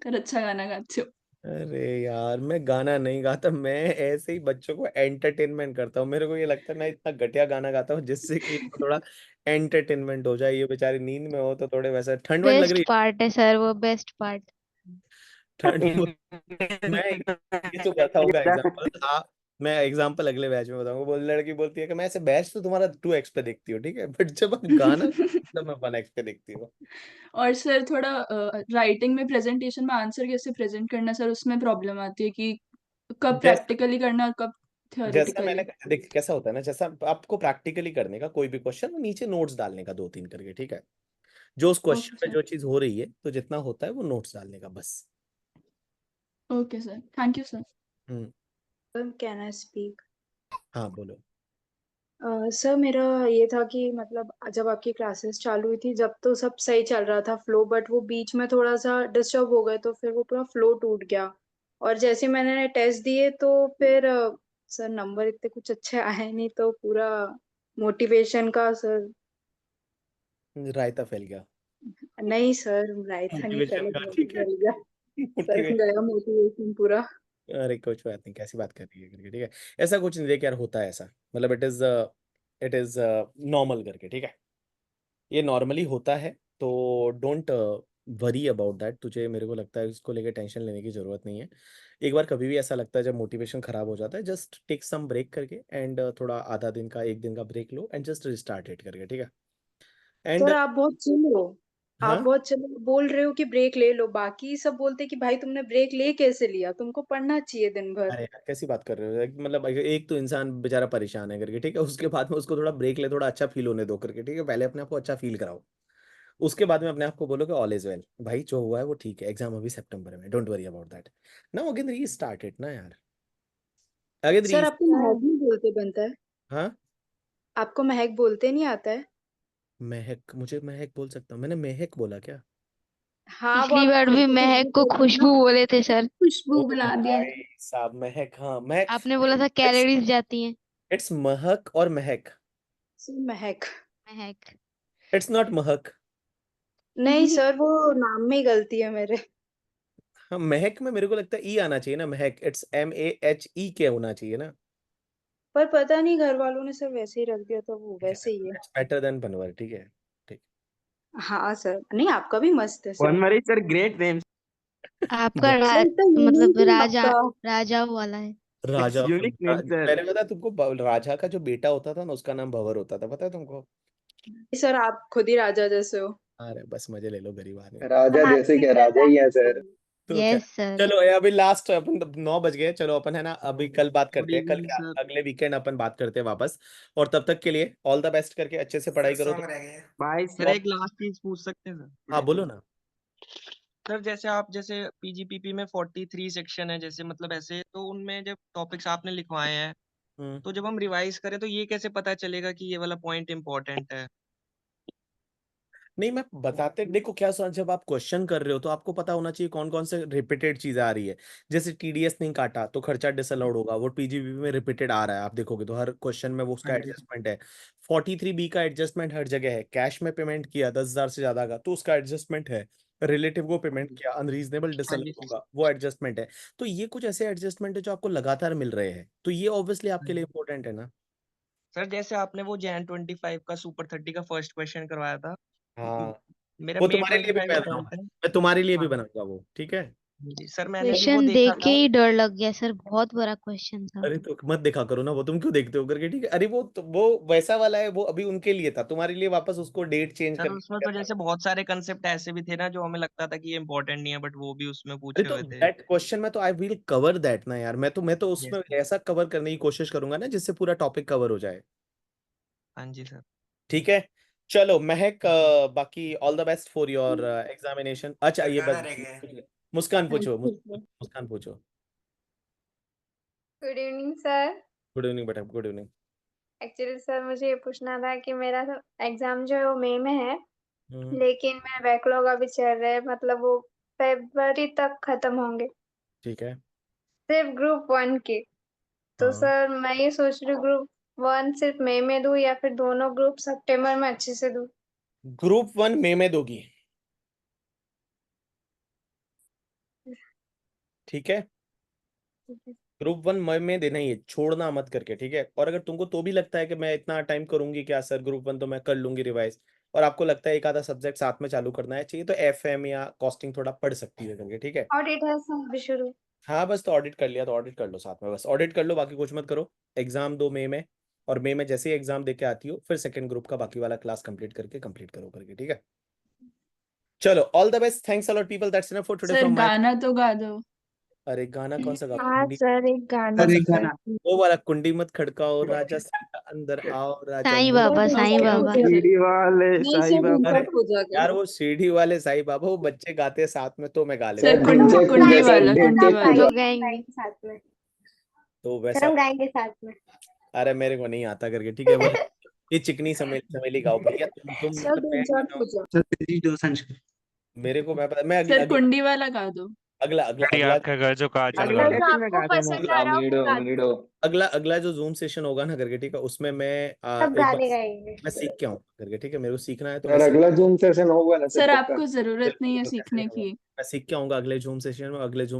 सर अच्छा गाना गाते हो। अरे यार, मैं गाना नहीं गाता, मैं ऐसे ही बच्चों को एंटरटेनमेंट करता हूँ। मेरे को ये लगता है मैं इतना घटिया गाना गाता हूँ जिससे कि इनको थोड़ा एंटरटेनमेंट हो जाए। ये बेचारी नींद में हो तो थोड़े वैसे, ठंड वंड लग बेस्ट रही पार्ट है सर, वो बेस्ट पार्ट। ठंड। मैं ये तो बताऊंगा एग्जांपल, मैं एग्जांपल अगले बैच में बताऊंगा। वो लड़की बोलती है कि मैं ऐसे बैच तो तुम्हारा 2x पे देखती हूँ, ठीक है, बट जब हम गाना तब मैं 1x पे देखती हूँ। और सर थोड़ा राइटिंग में प्रेजेंटेशन में आंसर कैसे प्रेजेंट करना, सर उसमें प्रॉब्लम आती है कि कब जैसा प्रैक्टिकली करना और कब जैसा मैंने थियोरेटिकली। देख, कैसा होता है ना, जैसा आपको प्रैक्टिकली करने का कोई भी क्वेश्चन, नीचे नोट्स डालने का 2-3 करके, ठीक है। जो उस क्वेश्चन ओके में सर। जो चीज हो रही है, तो जितना होता है वो नोट्स डालने का बस। Okay sir, thank you sir. Hmm. Can I speak? हाँ बोलो। सर मेरा ये था कि मतलब जब आपकी क्लासेस चालू हुई थी जब तो सब सही चल रहा था फ्लो, बट वो बीच में थोड़ा सा डिस्टर्ब हो गए तो फिर वो पूरा फ्लो टूट गया। और जैसे मैंने टेस्ट दिए तो फिर सर नंबर इतने कुछ अच्छे आए नहीं, तो पूरा मोटिवेशन का सर। रायता फैल गया। नहीं सर, रायता नहीं मोटिवेशन फैले, का, बहुत ठीक है। जल गया सर, मोटिवेशन। गया मोटिवेशन पूरा। अरे कुछ बात नहीं, कैसी बात कर रही है करके, ठीक है। ऐसा कुछ नहीं, देख यार, होता है ऐसा, मतलब इट इज नॉर्मल करके, ठीक है। ये नॉर्मली होता है, तो डोंट वरी अबाउट दैट। तुझे, मेरे को लगता है इसको लेके टेंशन लेने की जरूरत नहीं है। एक बार कभी भी ऐसा लगता है जब मोटिवेशन खराब हो जाता है, जस्ट टेक सम ब्रेक करके, एंड थोड़ा आधा दिन का, एक दिन का ब्रेक लो, एंड जस्ट रिस्टार्ट इट करके, ठीक है। सर एंड आप बहुत चिल हो, आप हाँ, बहुत चिल बोल रहे हो कि ब्रेक ले लो, बाकी सब बोलते कि भाई तुमने ब्रेक ले कैसे लिया, तुमको पढ़ना चाहिए दिन भर। अरे यार कैसी बात कर रहे हो? मतलब एक तो इंसान बेचारा परेशान है करके, ठीक है, उसके बाद में उसको थोड़ा ब्रेक ले, थोड़ा अच्छा फील होने दो करके, ठीक है। पहले अपने आप को अच्छा फील कराओ, उसके बाद में अपने आप को बोलो कि ऑल इज वेल भाई, जो हुआ है वो ठीक है, एग्जाम अभी सितंबर में, don't worry about that. Now again restart it ना यार, अगेन सर री। आपको महक नहीं बोलते बनता है? हाँ, आपको महक बोलते नहीं आता है? महक, मुझे महक बोल सकता हूँ, मैंने महक बोला क्या? हाँ वो पिछली आप बार भी खुशबू महक को बोलते हैं ना, खुशबू बोले थे सर। खुशबू ओ बना दिया। भाई साहब, महक, हाँ महक। आपने बोला था इट्स कैलोरीज जाती हैं। इट्स महक और महक, sir Mahak. Mahak. It's not महक। नहीं सर, वो नाम में ही गलती है मेरे। हाँ, महक में मेरे को लगता है ई आना चाहिए ना, महक, इट्स MAHE के होना चाहिए ना। पर पता नहीं घर वालों ने सर वैसे ही रख दिया तो वो वैसे ही है। इट्स बेटर देन बनवर, ठीक है, ठीक। हाँ सर, नहीं आपका भी मस्त है sir. Vanmari sir, great name. आपका सर इतना यूनिक मतलब है राजा, आपका। राजा वाला है। राजा, It's unique name, sir. मैंने पता तुमको, राजा का जो बेटा होता था ना, उसका नाम भंवर होता था, पता है तुमको? सर आप खुद ही राजा जैसे हो। अरे बस मजे ले लो, गरीब आदमी। राजा जैसे क्या, राजा ही है सर। तो क्या, यस सर। चलो ये अभी लास्ट, अपन 9 बज गए, चलो अपन है ना अभी कल बात गुड करते हैं, कल इवनिंग क्या, सर। अगले वीकेंड अपन बात करते हैं वापस। और तब तक के लिए ऑल द बेस्ट करके, अच्छे से पढ़ाई करो। तो सॉन्ग रह गए। Bye, sir sir. एक लास्ट चीज पूछ सकते हैं सर? हाँ बोलो ना। सर जैसे आप जैसे पीजीपीपी में 43 सेक्शन है, जैसे मतलब ऐसे तो उनमें जब टॉपिक्स आपने लिखवाए हैं तो जब हम रिवाइज करें तो ये कैसे पता चलेगा कि ये वाला पॉइंट इंपॉर्टेंट है? नहीं, मैं बताते, देखो क्या जब आप क्वेश्चन कर रहे हो तो आपको पता होना चाहिए कौन कौन से रिपीटेड चीजें आ रही है। जैसे TDS नहीं काटा तो खर्चा डिसअलाउड होगा, वो PGBP में रिपीटेड आ रहा है, आप देखोगे तो हर क्वेश्चन में वो उसका हाँ जी। एडजस्टमेंट है। 43B का एडजस्टमेंट हर जगह है। कैश में पेमेंट किया 10,000 से ज्यादा का तो उसका एडजस्टमेंट है। रिलेटिव को पेमेंट किया, अनरीजनेबल हाँ जी। डिसअलाउड होगा, वो एडजस्टमेंट है। तो ये कुछ ऐसे एडजस्टमेंट है जो आपको लगातार मिल रहे हैं, तो ये ऑब्वियसली आपके लिए इंपॉर्टेंट है ना। सर जैसे आपने वो Jan 25 का सुपर 30 का फर्स्ट क्वेश्चन करवाया था, हाँ मेरा वो May तुम्हारे लिए भी 25 मैं अटेम्प्ट है। मैं तुम्हारे लिए भी हाँ बनाऊंगा वो, ठीक है। जी सर, मैंने भी वो क्वेश्चन देखा देख के था। ही डर लग गया सर, बहुत बड़ा क्वेश्चन था। अरे तो मत देखा करो ना वो, तुम क्यों देखते हो करके, ठीक है। अरे वो वैसा वाला है, वो अभी उनके लिए था, तुम्हारे लिए वापस उसको डेट चेंज सर उसमें तो करके। जैसे बहुत सारे कंसेप्ट ऐसे भी थे ना जो हमें लगता था कि ये इम्पोर्टेंट नहीं है, बट वो भी उसमें अरे पूछे तो हुए थे। दैट क्वेश्चन में तो आई विल कवर दैट ना यार, मैं तो यस उसमें सर। ऐसा कवर करने की कोशिश करूंगा ना जिससे पूरा टॉपिक कवर हो जाए। हाँ जी सर। ठीक है, चलो महक, बाकी all the best for your examination. अच्छा ये गाना रह गया। मुस्कान हाँ पूछो, ठीक है। मुस्कान पूछो। Good evening sir. Good evening बेटा, गुड इवनिंग। एक्चुअली सर मुझे ये पूछना था कि मेरा तो एग्जाम जो है वो मई में है, हम्म, लेकिन मेरा बैकलॉग अभी चल रहा है, मतलब वो फरवरी तक खत्म होंगे, ठीक है। सिर्फ ग्रुप 1 के। तो हाँ, सर मैं ये सोच रही हूँ ग्रुप 1 सिर्फ मई में दूँ या फिर दोनों ग्रुप सितंबर में अच्छे से दूँ। ग्रुप 1 मई में दोगी, ठीक है। ग्रुप 1 मई में देना ही है, छोड़ना मत करके, ठीक है। और अगर तुमको तो भी लगता है कि मैं इतना टाइम करूंगी क्या सर, ग्रुप 1 तो मैं कर लूंगी रिवाइज, और आपको लगता है एक आधा सब्जेक्ट साथ में चालू करना है चाहिए, तो FM या कॉस्टिंग थोड़ा पढ़ सकती है करके, ठीक है। ऑडिट है सर अभी शुरू। हाँ बस तो ऑडिट कर लिया तो ऑडिट कर लो साथ में, बस ऑडिट कर लो, बाकी कुछ मत करो। एग्जाम दो मई में, और मई में जैसे ही एग्जाम दे के आती हो फिर सेकंड ग्रुप का बाकी वाला क्लास कंप्लीट करो करके, ठीक है। चलो all the best, thanks a lot people, that's enough for today sir from my. गाना तो गा दो। अरे गाना कौन सा गाओ, हाँ कुंडी सर, एक गाना कौन सा, सर गाना please। वो वाला, कुंडी मत खड़काओ राजा सीता अंदर आओ, राजा साईं मुझ बाबा, सर साईं दुर्गा बाबा। पूजा। सीढ़ी वाले नहीं साईं सर बाबा। दुर्गा अरे पूजा का। यार वो सीढ़ी वाले साईं बाबा, वो बच्चे गाते हैं साथ में तो मैं गा लेता सर हूँ, सर ढिंचक सर कुंडी जैसा वाला, गाएंगे, कुंडी आप ढिंचक वाला। गाइए, तो हम गाएंगे। गाएंगे साथ में। तो सर वैसा। हम गाएंगे साथ में। अरे मेरे को नहीं आता करके, ठीक है। वो ये चिकनी समेली गाओ भैया, तुम सर मतलब मैं दुर्गा गाना, पूजा। सर तेरी दो संच मेरे को मैं पता, मैं सर अगला कुंडी वाला गा दो। अगला अगला बड़ी अगला आंखें कर जो काजल अगला गा सर दो। जो कैसे में आपको गा देना। पसंद आ रहा हो वो गा दो। मीडो। अगला जो जूम सेशन होगा ना करके, ठीक है, उसमें मैं सब एक बार गाने गाएंगे। मैं सीख के आऊँ करके, ठीक है। मेरे को सीखना है तो मैं सर सीख, अगला जूम सेशन होगा ना सर सर पक्का। आपको जरूरत बिल्कुल नहीं है बिल्कुल, कैसे नहीं सीखने होगा, की। मैं सीख के आऊंगा अगले जूम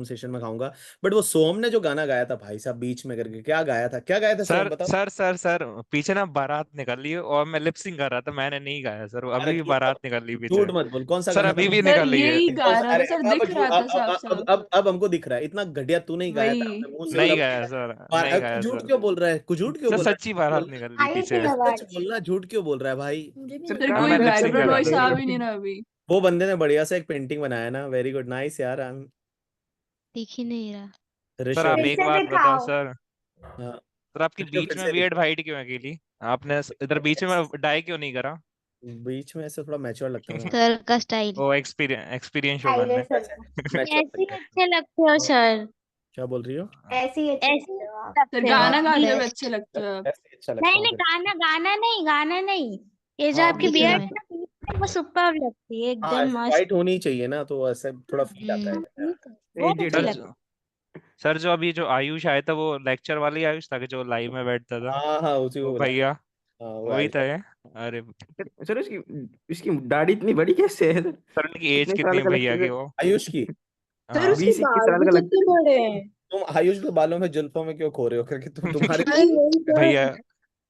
सेशन में गाऊंगा। बट वो सोम ने जो गाना गाया था भाई साहब बीच में करके, क्या गाया था सोम, सर बताओ। सर सर सर पीछे ना बारात निकल रही है और मैं लिपसिंग कर रहा था, मैंने नहीं गाया सर, अरे अभी भी बारात निकल रही पीछे। झूठ मत बोल, कौन सा सर गाना था अभी भी सर निकल रही है। यही गा कौन सा, रहा था अरे सर, अब दिख रहा था साफ साफ। अब हमको दिख रहा है, इतना घटिया तू नहीं गाया था, वही। अपने मुंह से नहीं बोला गाया सर, नहीं तू गाया झूठ सर। क्यों बोल रहा है, झूठ क्यों सर बोल रहा सच्ची बारात है, निकल रही आयुष पीछे। की सच आवाज। बोलना, झूठ क्यों बोल रहा है भाई। सर हाँ कोई मैं लिपसिंग कर बैकग्राउंड रहा वॉइस था आ सर। भी नहीं रहा अभी। वो बंदे ने बढ़िया सा एक पेंटिंग बनाया ना, वेरी गुड, नाइस यार। आई एम दिख ही नहीं रहा। सर ऋषभ। आप फिर एक से बात बताओ दिखाओ। सर, हाँ सर आपकी ऋषभ बीच फिर में से वियर्ड वाइट क्यों अकेली, आपने इधर बीच में डाई क्यों नहीं करा? बीच में ऐसे थोड़ा मैच्योर लगता है ना। सर का स्टाइल। वो एक्सपीरियंस शो स्टाइल है करने। सर का। मैच्योर ऐसे ही लगता है। अच्छे लगते हो सर। क्या बोल रही हो। ऐसे ही अच्छे ऐसे ही लगते हो आप। अच्छे सर लगते हो हाँ गाना आप, गाते हुए अच्छे बेस्ट। लगते हो आप। ऐसे ही अच्छा लगता नहीं हूँ नहीं, फिर। गाना गाना नहीं, गाना नहीं, ये जो हाँ आपकी दिखने बियर्ड में। है ना बीच में, वो सुपर लगती है हाँ एकदम मस्त। वाइट होनी चाहिए ना, तो ऐसे थोड़ा फील आता है। बहुत अच्छी सर लगती जो सर जो अभी जो आयुष आया था वो लेक्चर वाली आयुष था कि जो लाइव में बैठता था, हाँ हाँ उसी को वो बुला। भैया हाँ वो वही आयुष। था ये। अरे सर उसकी इसकी दाढ़ी इतनी बड़ी कैसे है सर? सर उनकी एज कितने कितनी साल है का भैया लगता की है? वो? आयुष की। सर हाँ उसके 20-21 बाल साल भी का लगता कितने बड़े हैं। तुम आयुष के बालों में जुल्फों में क्यों खो रहे हो करके, तुम तुम्हारे अरे वही भैया। सर।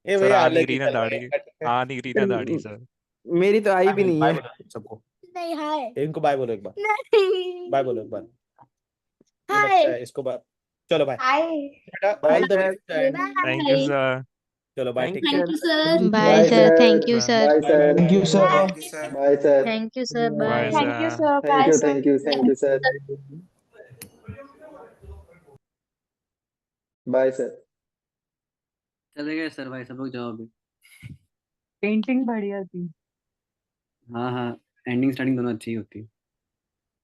ये सर भैया आ नहीं अलग ही रही ना चल रहा दाढ़ी, है, ठीक है। आ नहीं रही है। ना दाढ़ी सर सर। मेरी तो आई भी नहीं बाय है। बोलो सबको, नहीं। हाय इनको बाय बोलो एक बार, नहीं। बाय बोलो एक बार। ये हाय बच्चा है, इसको बाय। चलो बाय हाय। बेटा, bye all the sir. Best and thank you bye. Sir. चलो bye, thank take you care. Sir. Sir. Bye bye sir, thank you sir. Sir. Bye bye bye sir. Bye thank you bye. Sir. Thank you sir. Bye sir. Thank you sir, bye bye. Thank you sir. Sir, thank bye you sir. Thank you sir. Bye sir. चले गए सर, भाई सब लोग जाओ अभी। पेंटिंग बढ़िया थी। हाँ हाँ, एंडिंग स्टार्टिंग दोनों अच्छी ही होती है।